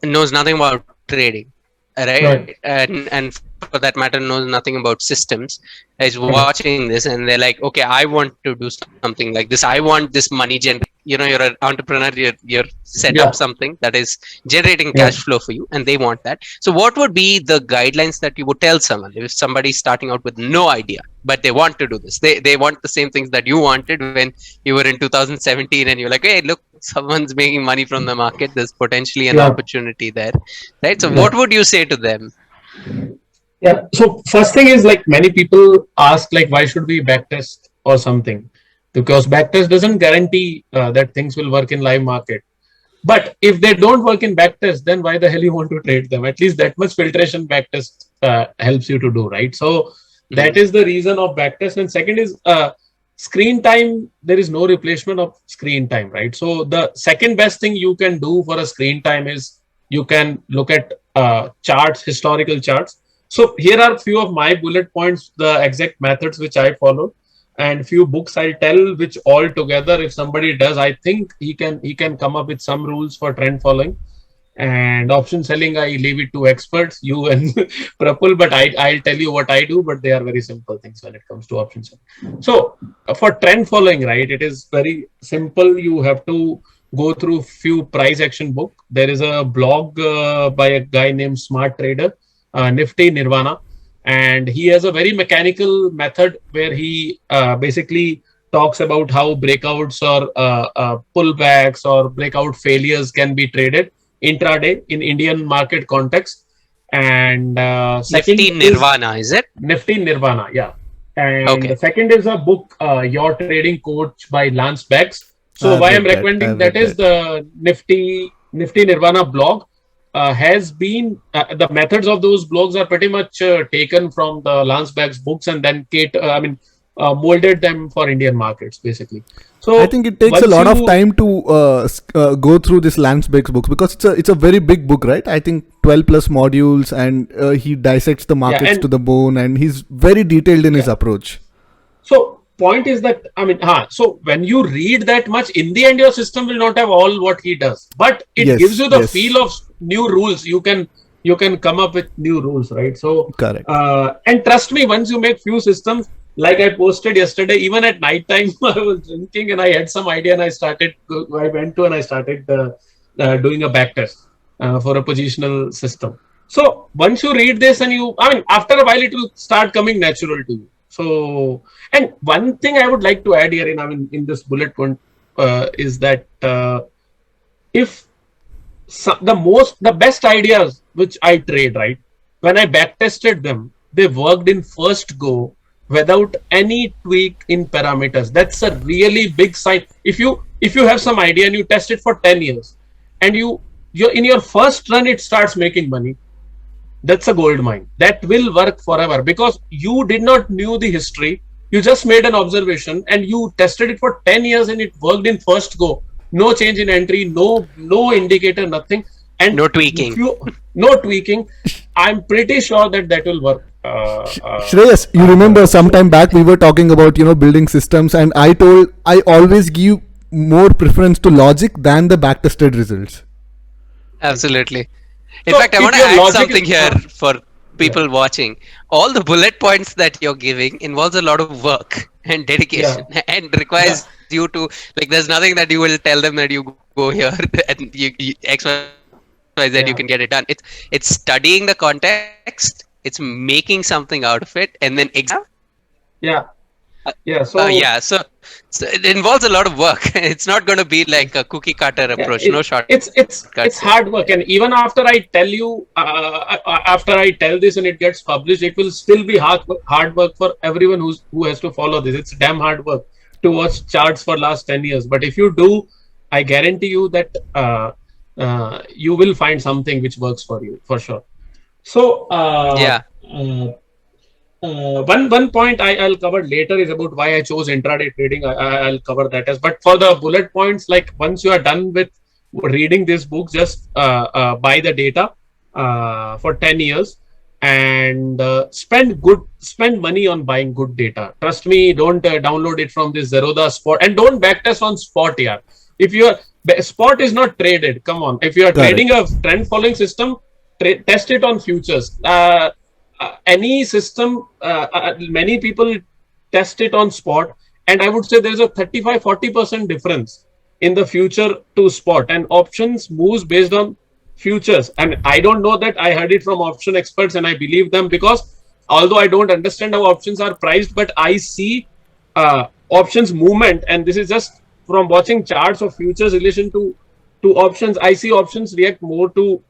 knows nothing about trading, right? And for that matter knows nothing about systems is watching this, and they're like, okay, I want to do something like this. I want this money you're an entrepreneur, you're set up something that is generating cash flow for you, and they want that. So what would be the guidelines that you would tell someone if somebody's starting out with no idea, but they want to do this? They want the same things that you wanted when you were in 2017, and you're like, hey, look, someone's making money from the market. There's potentially an opportunity there, right? So what would you say to them? Yeah. So first thing is, like, many people ask, like, why should we backtest or something? Because backtest doesn't guarantee that things will work in live market. But if they don't work in backtest, then why the hell you want to trade them? At least that much filtration backtest helps you to do, right? So that is the reason of backtest. And second is screen time. There is no replacement of screen time, right? So the second best thing you can do for a screen time is you can look at charts, historical charts. So here are a few of my bullet points, the exact methods which I follow, and few books I'll tell, which all together, if somebody does, I think he can come up with some rules for trend following. And option selling, I leave it to experts, you and Prapul, but I'll tell you what I do, but they are very simple things when it comes to option selling. So for trend following, right, it is very simple. You have to go through few price action book. There is a blog by a guy named Smart Trader, Nifty Nirvana, and he has a very mechanical method where he basically talks about how breakouts or pullbacks or breakout failures can be traded intraday in Indian market context. And Nifty Nirvana, is it? Nifty Nirvana, yeah. And the second is a book, Your Trading Coach by Lance Beggs. So why I'm recommending that is the Nifty Nirvana blog has been the methods of those blogs are pretty much taken from the Lance Beggs books and then molded them for Indian markets basically. So I think it takes a lot of time to go through this Lance Beggs books because it's a very big book, right? I think 12 plus modules, and he dissects the markets to the bone, and he's very detailed in his approach. So point is that so when you read that much, in the end your system will not have all what he does, but it gives you the feel of new rules. You can come up with new rules, right? So correct. And trust me, once you make few systems, like I posted yesterday, even at night time I was drinking and I had some idea and I started doing a backtest for a positional system. So once you read this and after a while it will start coming natural to you. So, and one thing I would like to add here in this bullet point is that if the best ideas which I trade, right, when I backtested them, they worked in first go without any tweak in parameters. That's a really big sign. If you have some idea and you test it for 10 years and you're in your first run it starts making money, that's a gold mine. That will work forever because you did not knew the history. You just made an observation and you tested it for 10 years and it worked in first go. No change in entry, no indicator, nothing. And no tweaking. No tweaking. I'm pretty sure that will work. Shreyas, you remember sometime back we were talking about building systems, and I always give more preference to logic than the backtested results. Absolutely. In fact, I want to add something here for people watching. All the bullet points that you're giving involves a lot of work and dedication and requires you to, like, there's nothing that you will tell them that you go here and you X, Y, Z, you can get it done. It's studying the context, it's making something out of it, and then So it involves a lot of work. It's not going to be like a cookie cutter approach. No short. It's hard work, and even after I tell you, after I tell this and it gets published, it will still be hard work for everyone who has to follow this. It's damn hard work to watch charts for last 10 years. But if you do, I guarantee you that you will find something which works for you for sure. So one point I'll cover later is about why I chose intraday trading. I'll cover that but for the bullet points, like once you are done with reading this book, just buy the data for 10 years and spend money on buying good data. Trust me, don't download it from this Zerodha Spot, and don't backtest on Spot here. If your Spot is not traded, come on. If you are trading a trend following system, test it on futures. any system, many people test it on spot, and I would say there's a 35-40% difference in the future to spot, and options moves based on futures. And I don't know that, I heard it from option experts and I believe them, because although I don't understand how options are priced, but I see options movement, and this is just from watching charts of futures relation to options. I see options react more to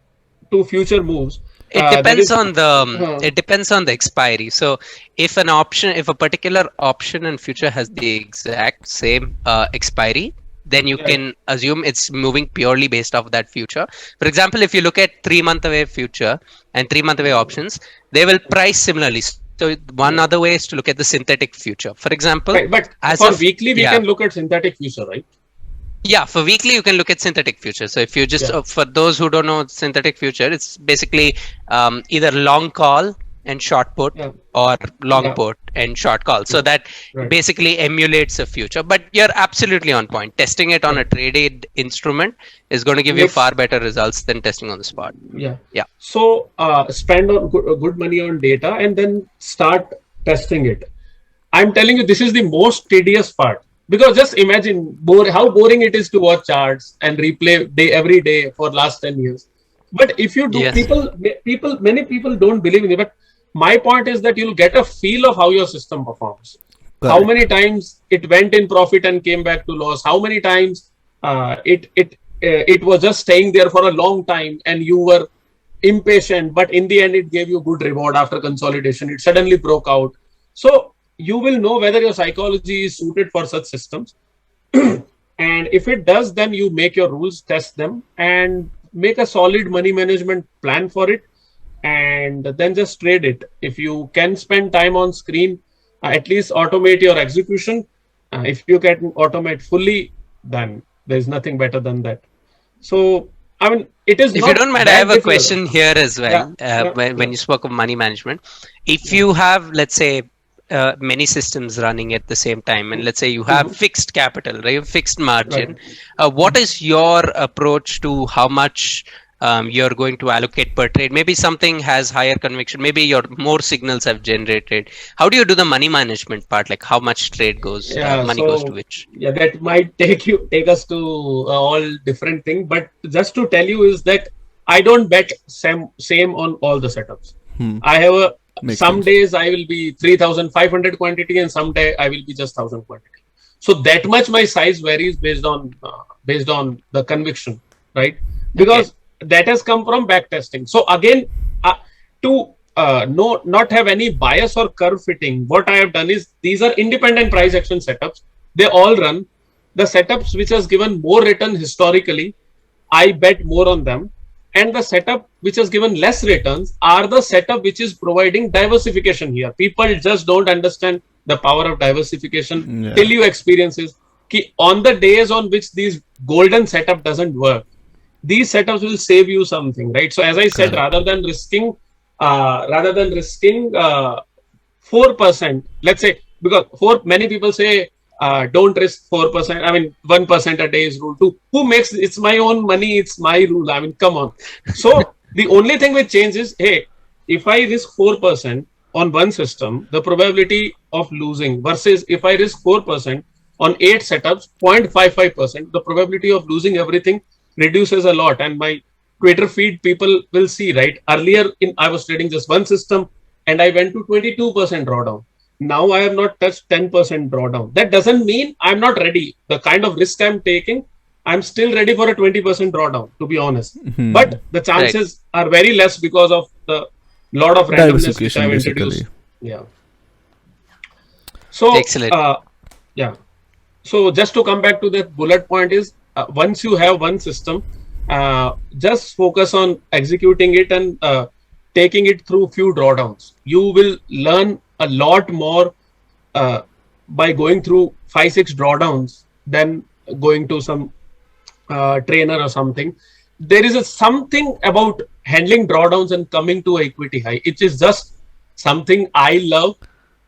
future moves. It depends on the expiry. So if a particular option and future has the exact same expiry, then you can assume it's moving purely based off that future. For example, if you look at 3-month away future and 3-month away options, they will price similarly. So one other way is to look at the synthetic future. For example, but for weekly, we can look at synthetic future, right? Yeah, for weekly, you can look at synthetic future. So if you just, for those who don't know synthetic future, it's basically either long call and short put or long put and short call. So that basically emulates a future. But you're absolutely on point. Testing it on a traded instrument is going to give you far better results than testing on the spot. Yeah. So spend on good money on data and then start testing it. I'm telling you, this is the most tedious part. Because just imagine how boring it is to watch charts and replay every day for last 10 years. But if you do, many people don't believe in it. But my point is that you'll get a feel of how your system performs. Correct. How many times it went in profit and came back to loss. How many times it was just staying there for a long time and you were impatient. But in the end, it gave you good reward after consolidation. It suddenly broke out. So you will know whether your psychology is suited for such systems. And if it does, then you make your rules, test them, and make a solid money management plan for it, and then just trade it. If you can spend time on screen, at least automate your execution. If you can automate fully, then there's nothing better than that. So, I mean, it is. If you don't mind, I have a question here as well. When you spoke of money management, if you have, let's say, many systems running at the same time, and let's say you have fixed capital, right, fixed margin, what is your approach to how much you're going to allocate per trade? Maybe something has higher conviction, maybe more signals have generated. How do you do the money management part, like how much trade goes, money goes to which? Yeah, that might take us to all different things, but just to tell you is that I don't bet same on all the setups. I have some days I will be 3,500 quantity, and some day I will be just 1,000 quantity. So that much my size varies based on the conviction, right? Because that has come from back testing. So again, to not have any bias or curve fitting, what I have done is, these are independent price action setups. They all run. The setups which has given more return historically, I bet more on them. And the setup which has given less returns are the setup which is providing diversification here. People just don't understand the power of diversification till you experience it. On the days on which these golden setup doesn't work, these setups will save you something, right? So as I said, rather than risking 4%, let's say, because many people say, don't risk 4%. I mean, 1% a day is rule 2. Who makes it's my own money? It's my rule. I mean, come on. So the only thing which changes, hey, if I risk 4% on one system, the probability of losing, versus if I risk 4% on 8 setups, 0.55%, the probability of losing everything reduces a lot. And my Twitter feed, people will see, right? Earlier, I was trading just one system and I went to 22% drawdown. Now I have not touched 10% drawdown. That doesn't mean I'm not ready. The kind of risk I'm taking, I'm still ready for a 20% drawdown, to be honest. But the chances are very less because of the lot of randomness which I've introduced. Yeah. So, excellent. So just to come back to that bullet point is, once you have one system, just focus on executing it and taking it through few drawdowns. You will learn a lot more by going through 5-6 drawdowns than going to some trainer or something. There is something about handling drawdowns and coming to equity high. It is just something I love,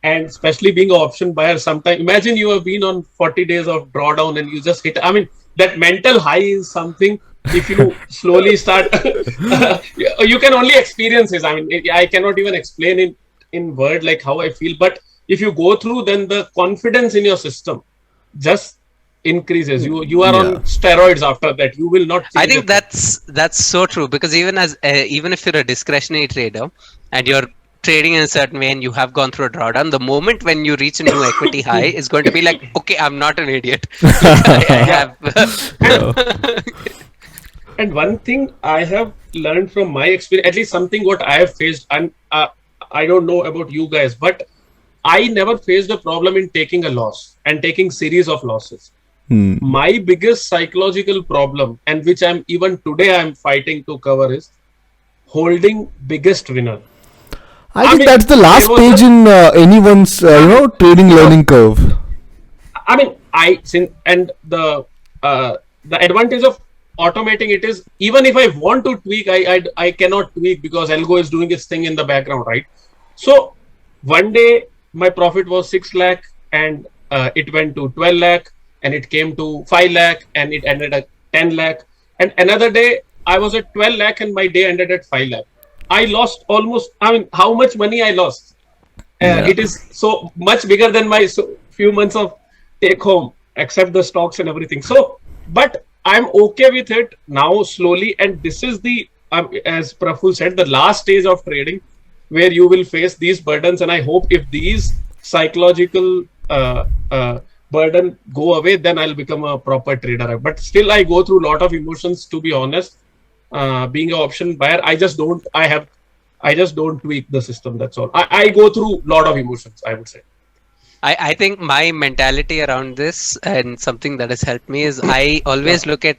and especially being an option buyer. Sometimes imagine you have been on 40 days of drawdown and you just hit. I mean, that mental high is something if you slowly start, you can only experience this. I mean, I cannot even explain it in word like how I feel. But if you go through, then the confidence in your system just increases. You are on steroids after that. You will not. I think that's so true, because even if you're a discretionary trader and you're trading in a certain way and you have gone through a drawdown, the moment when you reach a new equity high is going to be like, okay, I'm not an idiot. I have. And one thing I have learned from my experience, at least something what I have faced, and I don't know about you guys, but I never faced a problem in taking a loss and taking series of losses. My biggest psychological problem, and which even today I'm fighting to cover, is holding biggest winner. I think that's the last page in anyone's trading learning curve. I mean, the advantage of automating it is, even if I want to tweak, I cannot tweak because algo is doing its thing in the background, right? So one day my profit was 6 lakh and it went to 12 lakh and it came to 5 lakh and it ended at 10 lakh. And another day I was at 12 lakh and my day ended at 5 lakh. I lost almost, I mean, how much money I lost? It is so much bigger than my few months of take home, except the stocks and everything. So, but I'm okay with it now slowly. And this is as Praful said, the last stage of trading where you will face these burdens. And I hope if these psychological burden go away, then I'll become a proper trader. But still, I go through a lot of emotions, to be honest. Being an option buyer, I just don't tweak the system. That's all. I go through a lot of emotions, I would say. I think my mentality around this, and something that has helped me, is I always look at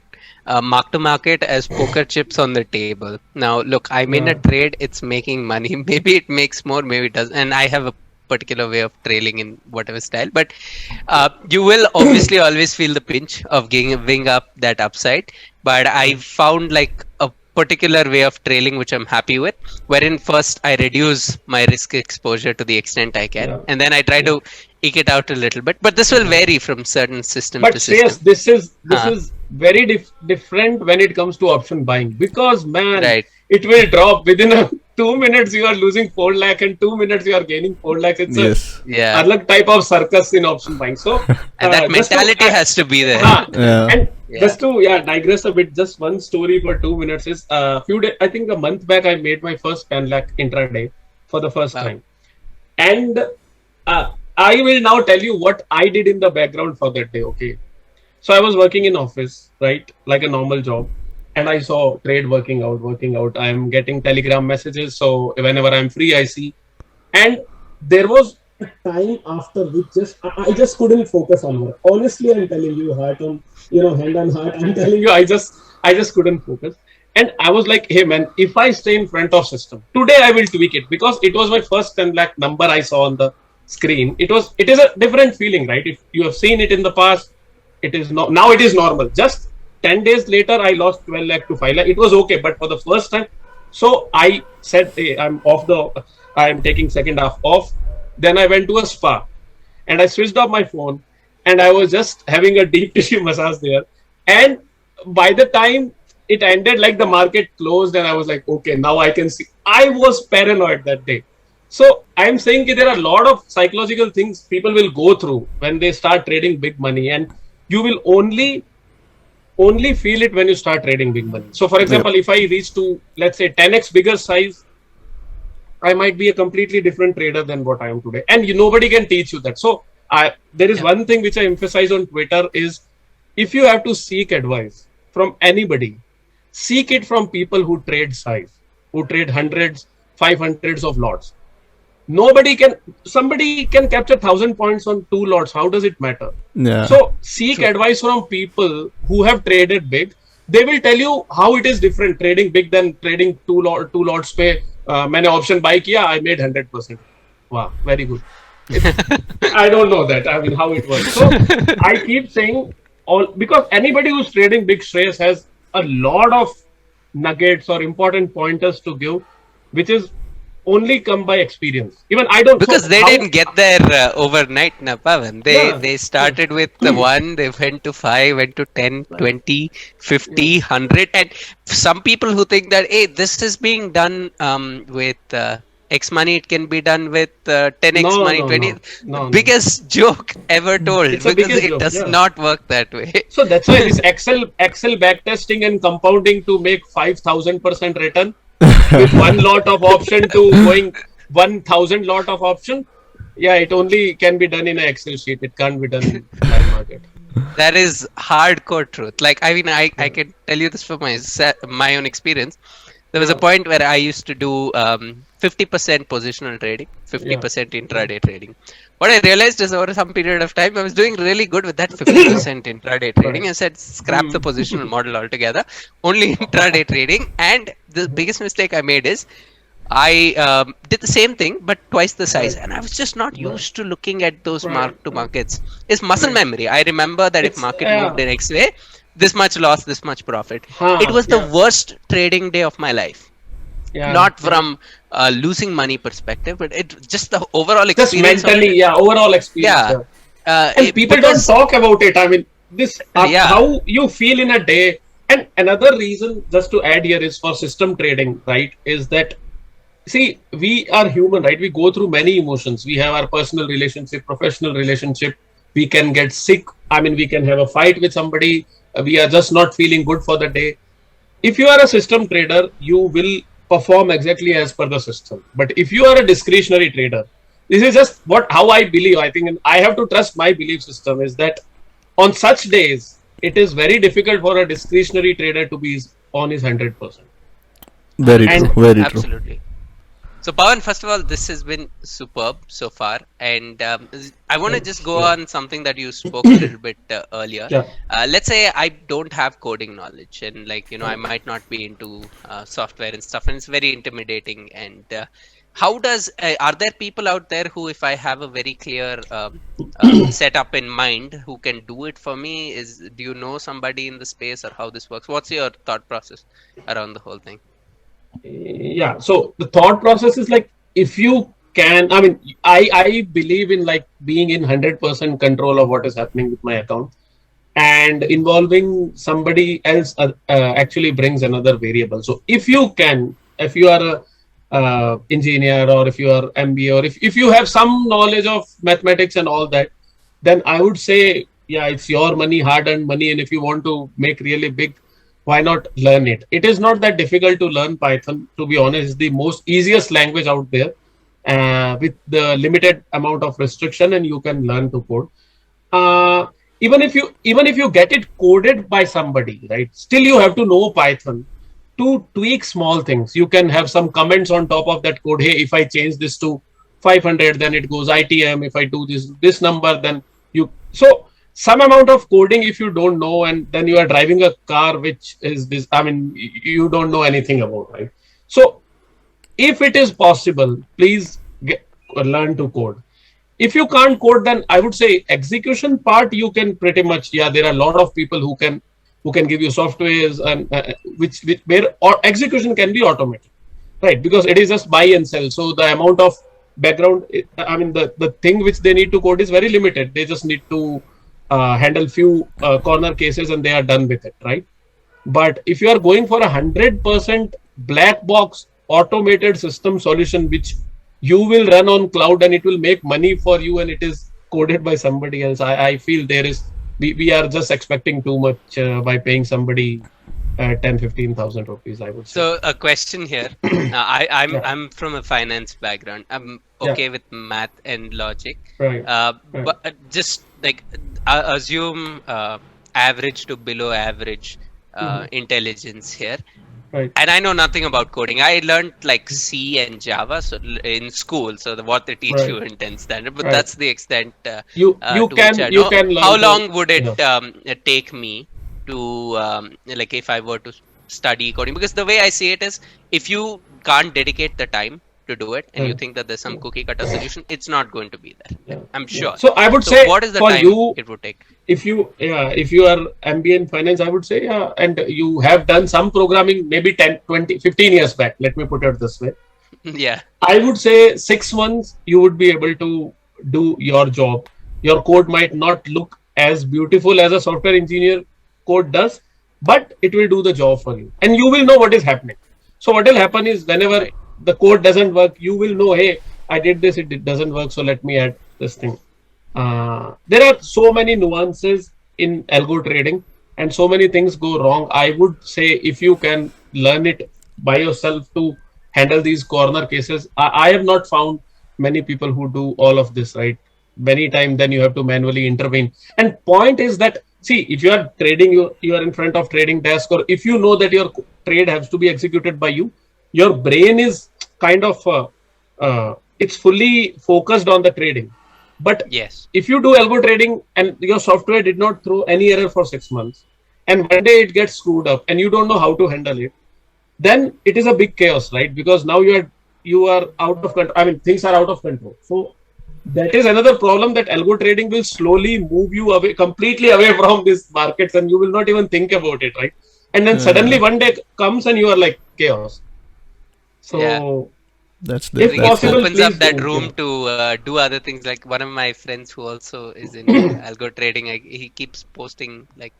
mark to market as poker chips on the table. Now, look, I'm in a trade, it's making money. Maybe it makes more, maybe it doesn't. And I have a particular way of trailing in whatever style. But you will obviously always feel the pinch of giving up that upside. But I found like a particular way of trailing which I'm happy with, wherein first I reduce my risk exposure to the extent I can, and then I try to eke it out a little bit. But this will vary from certain system to system. Yes, this is very different when it comes to option buying, because it will drop within 2 minutes. You are losing 4 lakh, and 2 minutes you are gaining 4 lakhs. It's another type of circus in option buying. So and that mentality has to be there. And just to digress a bit, just one story for 2 minutes is few days, I think a month back, I made my first 10 lakh intraday for the first time. And I will now tell you what I did in the background for that day. Okay. So I was working in office, right? Like a normal job. And I saw trade working out. I'm getting Telegram messages. So whenever I'm free, I see. And there was a time after which I just couldn't focus on work. Honestly, I'm telling you, hand on heart, I'm telling you, I just couldn't focus. And I was like, hey man, if I stay in front of system, today I will tweak it, because it was my first 10 lakh number I saw on the screen. It is a different feeling, right? If you have seen it in the past, it is not, now it is normal. Just 10 days later, I lost 12 lakh to 5 lakh. It was okay, but for the first time, so I said, hey, I'm taking second half off. Then I went to a spa and I switched off my phone and I was just having a deep tissue massage there. And by the time it ended, like the market closed, and I was like, okay, now I can see. I was paranoid that day. So I'm saying that there are a lot of psychological things people will go through when they start trading big money, and you will only feel it when you start trading big money. So for example, if I reach to, let's say, 10x bigger size, I might be a completely different trader than what I am today. And nobody can teach you that. So there is one thing which I emphasize on Twitter is, if you have to seek advice from anybody, seek it from people who trade size, who trade hundreds, 500s of lots. Somebody can capture 1,000 points on 2 lots. How does it matter? So seek advice from people who have traded big. They will tell you how it is different trading big than trading 2 lots पे मैंने option buy किया, I made 100%. Wow, very good. I don't know that. I mean, how it works. So I keep saying because anybody who's trading big Shreyas has a lot of nuggets or important pointers to give, which is only come by experience. Even I don't, because so they how, didn't get there overnight, na Pavan. They started with 1, they went to 5, went to 10, 20, 50, 100, and some people who think that, hey, this is being done with X money, it can be done with 10x no, money, no, 20. no, The no, no. biggest joke ever told, It's the because biggest it joke. does Yeah. not work that way. So that's why this Excel backtesting and compounding to make 5,000% return with one lot of option to going 1,000 lot of option. Yeah, it only can be done in an Excel sheet. It can't be done in live market. That is hardcore truth. Like, I mean, I can tell you this from my own experience. There was a point where I used to do 50% positional trading, 50% intraday trading. What I realized is, over some period of time, I was doing really good with that 50% intraday trading. I said, scrap the positional model altogether, only intraday trading. And the biggest mistake I made is, I did the same thing but twice the size, and I was just not used to looking at those mark to markets. It's muscle memory. I remember that if market moved in X way, this much loss, this much profit. It was the worst trading day of my life. Not from losing money perspective, but it just the overall experience. Just mentally, overall experience. And people don't talk about it. I mean, this how you feel in a day. And another reason, just to add here, is for system trading, right? Is that, see, we are human, right? We go through many emotions. We have our personal relationship, professional relationship. We can get sick. I mean, we can have a fight with somebody. We are just not feeling good for the day. If you are a system trader, you will perform exactly as per the system. But if you are a discretionary trader, this is just how I believe. I think, and I have to trust my belief system, is that on such days, it is very difficult for a discretionary trader to be on his 100%. Very true. Very true. Absolutely. So, Pawan, first of all, this has been superb so far, and I want to just go on something that you spoke a little bit earlier. Let's say I don't have coding knowledge, and I might not be into software and stuff, and it's very intimidating. And how does are there people out there who, if I have a very clear setup in mind, who can do it for me? Do you know somebody in the space, or how this works? What's your thought process around the whole thing? So the thought process is like, if you can, I mean, I believe in like being in 100% control of what is happening with my account, and involving somebody else actually brings another variable. So if you are a engineer, or if you are MBA, or if you have some knowledge of mathematics and all that, then I would say, it's your money, hard-earned money, and if you want to make really big, why not learn it? It is not that difficult to learn Python. To be honest, it's the most easiest language out there with the limited amount of restriction, and you can learn to code. Even if you get it coded by somebody, right? Still, you have to know Python to tweak small things. You can have some comments on top of that code. Hey, if I change this to 500, then it goes ITM. If I do this number, then some amount of coding, if you don't know, and then you are driving a car which is this, I mean, you don't know anything about, right? So if it is possible, please learn to code. If you can't code, then I would say execution part, you can pretty much, there are a lot of people who can give you softwares, and where execution can be automated, right? Because it is just buy and sell. So the amount of background, I mean, the thing which they need to code is very limited. They just need to handle few corner cases, and they are done with it, right? But if you are going for 100% black box automated system solution, which you will run on cloud and it will make money for you, and it is coded by somebody else, I feel we are just expecting too much by paying somebody 10,000-15,000 rupees, I would say. So a question here. I'm from a finance background. I'm okay with math and logic. Right. But just like assume average to below average intelligence here. Right. And I know nothing about coding. I learned like C and Java in school, so what they teach you in 10th standard. But that's the extent. You can learn. How long would it take me to like if I were to study coding? Because the way I see it is, if you can't dedicate the time to do it, and you think that there's some cookie cutter solution, it's not going to be there. I'm sure. So I would say, what is the for time it would take? If you are MBA in finance, I would say, and you have done some programming maybe 10, 20, 15 years back, let me put it this way. Yeah. I would say 6 months you would be able to do your job. Your code might not look as beautiful as a software engineer code does, but it will do the job for you, and you will know what is happening. So what will happen is whenever Right. the code doesn't work, you will know, hey, I did this, it doesn't work, so let me add this thing. There are so many nuances in algo trading, and so many things go wrong. I would say if you can learn it by yourself to handle these corner cases, I have not found many people who do all of this right. Many times, then you have to manually intervene. And point is that, see, if you are trading, you are in front of trading desk, or if you know that your trade has to be executed by you, your brain is kind of it's fully focused on the trading. But Yes. if you do algo trading and your software did not throw any error for 6 months, and one day it gets screwed up and you don't know how to handle it, then it is a big chaos, right? Because now you are out of control. I mean, things are out of control. So that is another problem, that algo trading will slowly move you away, completely away from these markets, and you will not even think about it, right? And then suddenly one day comes and you are like chaos. Yeah. So That's I the if think it that's the possible, opens up please that don't. room to do other things. Like one of my friends who also is in algo trading, he keeps posting like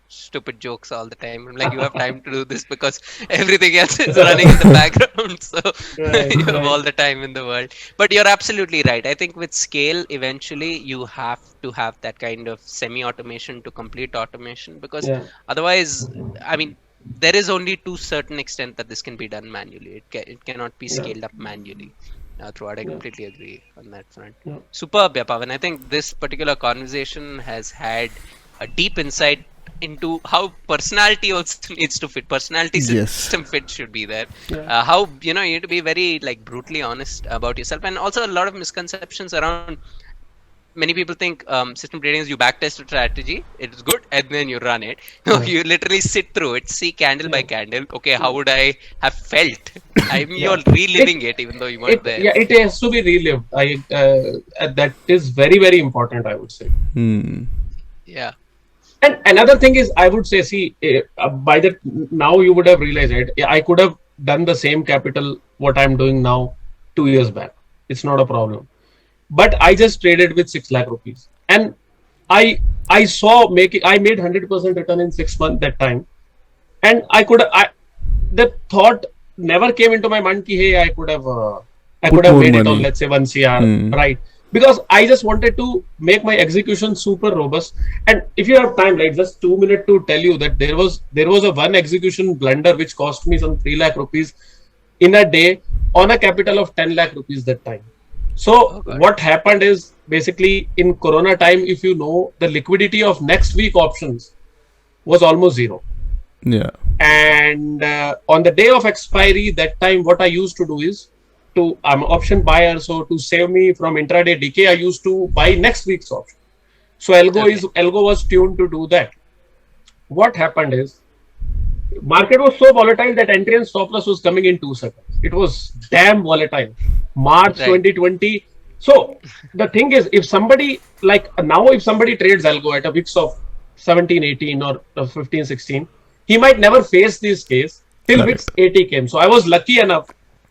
stupid jokes all the time. I'm like, you have time to do this because everything else is running in the background, so Right, you have right. all the time in the world. But you're absolutely right. I think with scale, eventually you have to have that kind of semi-automation to complete automation, because Yeah. otherwise, I mean, there is only to certain extent that this can be done manually. It cannot be Yeah. scaled up manually throughout. I Yeah. completely agree on that front. Yeah. Superb, yeah, Pavan. I think this particular conversation has had a deep insight into how personality also needs to fit. Personality yes. system fit should be there. Yeah. How you need to be very like brutally honest about yourself, and also a lot of misconceptions around. Many people think system trading is you backtest a strategy, it is good, and then you run it. No, Yeah. you literally sit through it, see candle by Yeah. candle. Okay, how would I have felt? I mean, you're Yeah. reliving it even though you weren't there. It has to be relived. That is very, very important, I would say. Hmm. Yeah. And another thing is, I would say, see, by that now you would have realized, right? I could have done the same capital what I'm doing now 2 years back. It's not a problem. But I just traded with 6 lakh rupees, and I I made 100% return in 6 months that time, and the thought never came into my mind ki, hey, I could Put have more made it on, money. let's say, 1 CR, Hmm. right? Because I just wanted to make my execution super robust. And if you have time, like just 2 minutes to tell you that there was a one execution blunder which cost me some 3 lakh rupees in a day on a capital of 10 lakh rupees that time. Oh So god. what happened is, basically in Corona time, if you know, the liquidity of next week options was almost zero. Yeah. And on the day of expiry, that time, what I used to do is, I'm an option buyer, so to save me from intraday decay, I used to buy next week's option. So Okay. algo was tuned to do that. What happened is, market was so volatile that entry and stop loss was coming in 2 seconds. It was damn volatile. March Right. 2020. So the thing is, if somebody like now, if somebody trades algo at a VIX of 17, 18 or 15, 16, he might never face this case till Correct. VIX 80 came. So I was lucky enough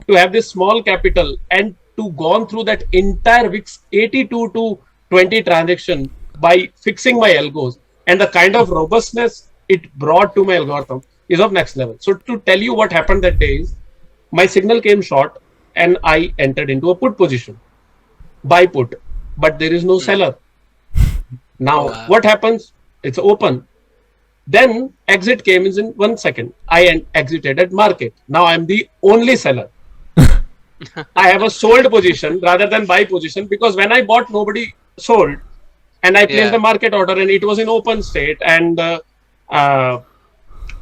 to have this small capital and to gone through that entire VIX 82 to 20 transaction by fixing my algos, and the kind of robustness it brought to my algorithm is of next level. So to tell you what happened that day is, my signal came short and I entered into a put position, buy put, but there is no seller. Now Wow. what happens? It's open. Then exit came in 1 second. I exited at market. Now I'm the only seller. I have a sold position rather than buy position, because when I bought, nobody sold, and I placed Yeah. a market order and it was in open state, and uh,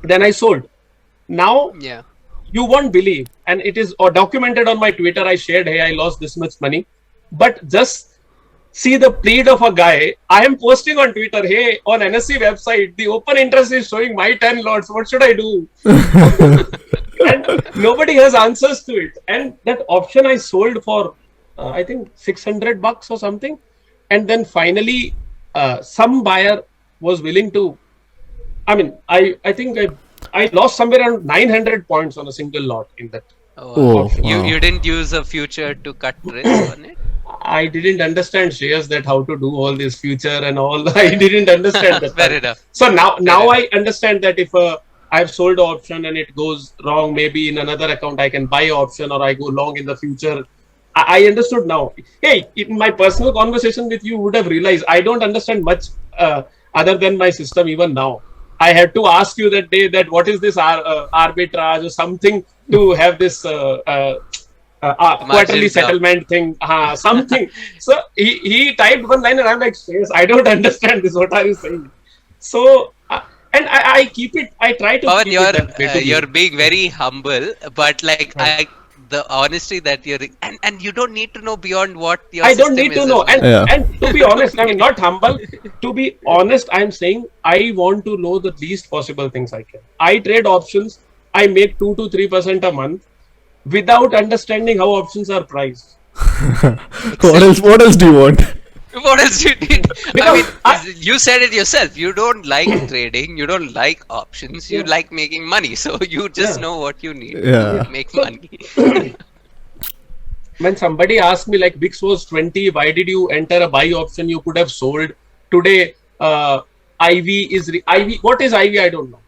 then I sold. Now Yeah. you won't believe, and it is documented on my Twitter. I shared, hey, I lost this much money, but just see the plead of a guy. I am posting on Twitter, hey, on NSE website, the open interest is showing my 10 lots. What should I do? And nobody has answers to it. And that option I sold for, I think, $600 or something. And then finally, some buyer was willing to. I mean, I think I lost somewhere around 900 points on a single lot in that Oh, options. you didn't use a future to cut risk on it? I didn't understand shares that how to do all this future and all. I didn't understand that Fair time. enough. So now Fair enough. I understand that if I've sold option and it goes wrong, maybe in another account I can buy option or I go long in the future. I understood now. Hey, in my personal conversation with you would have realized I don't understand much other than my system even now. I had to ask you that day that what is this arbitrage or something to have this quarterly Marginal job. settlement thing, something. So he typed one line and I'm like, yes, I don't understand this. What are you saying? So and I keep it. I try to Pawan, keep it that way to you're be. being very humble, but like Right. the honesty that you're and you don't need to know beyond what your I don't system need to is know. as well. Yeah. And to be honest, I mean, not humble. To be honest, I'm saying I want to know the least possible things I can. I trade options. I make 2 to 3% a month without understanding how options are priced. What else do you want? What else you need? I Because mean, you said it yourself. You don't like trading. You don't like options. You Yeah. like making money. So you just Yeah. know what you need Yeah. to make money. When somebody asked me like VIX was 20, why did you enter a buy option? You could have sold today. IV is IV. What is IV? I don't know.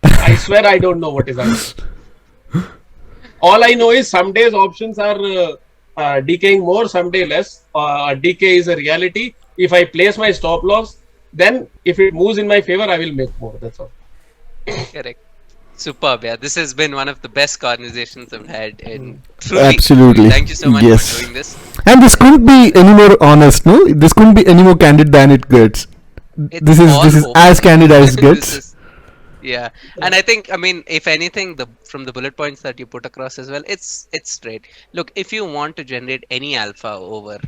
I swear I don't know what is IV. All I know is some days options are decaying more, some day less. Decay is a reality. If I place my stop loss, then if it moves in my favor, I will make more. That's all. Correct. Superb. Yeah, this has been one of the best conversations I've had. And Absolutely. thank you so much Yes. for doing this. And this couldn't be any more honest, no? This couldn't be any more candid than it gets. It's This all is open. as candid as it This gets. is- yeah, and I think, I mean, if anything, from the bullet points that you put across as well, it's straight. Look, if you want to generate any alpha over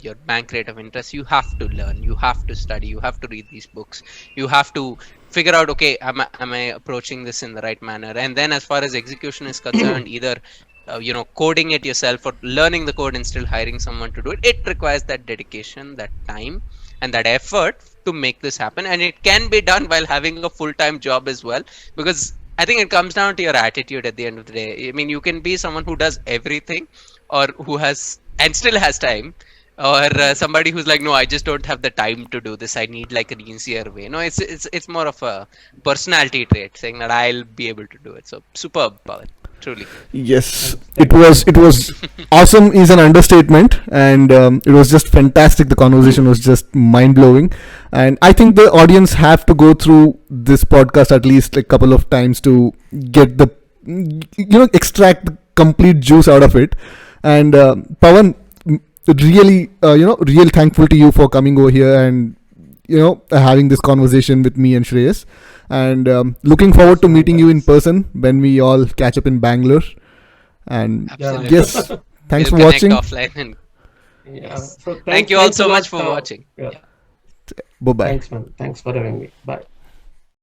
your bank rate of interest, you have to learn, you have to study, you have to read these books, you have to figure out, okay, am I approaching this in the right manner? And then, as far as execution is concerned, either coding it yourself or learning the code and still hiring someone to do it, it requires that dedication, that time, and that effort to make this happen. And it can be done while having a full-time job as well, because I think it comes down to your attitude at the end of the day. I mean, you can be someone who does everything, or who has and still has time, or somebody who's like, no, I just don't have the time to do this, I need like an easier way. No, it's more of a personality trait, saying that I'll be able to do it. So superb, Pawan, truly. Yes, it was awesome is an understatement, and it was just fantastic. The conversation was just mind blowing, and I think the audience have to go through this podcast at least like a couple of times to get the extract the complete juice out of it. And Pawan, really real thankful to you for coming over here and having this conversation with me and Shreyas. And looking forward to meeting you in person when we all catch up in Bangalore. And Absolutely. yes, thanks We'll for connect watching. offline and Yeah. yes. So Thank you all thanks a so lot, much for watching. Yeah. Bye bye. Thanks, man. Thanks for having me. Bye.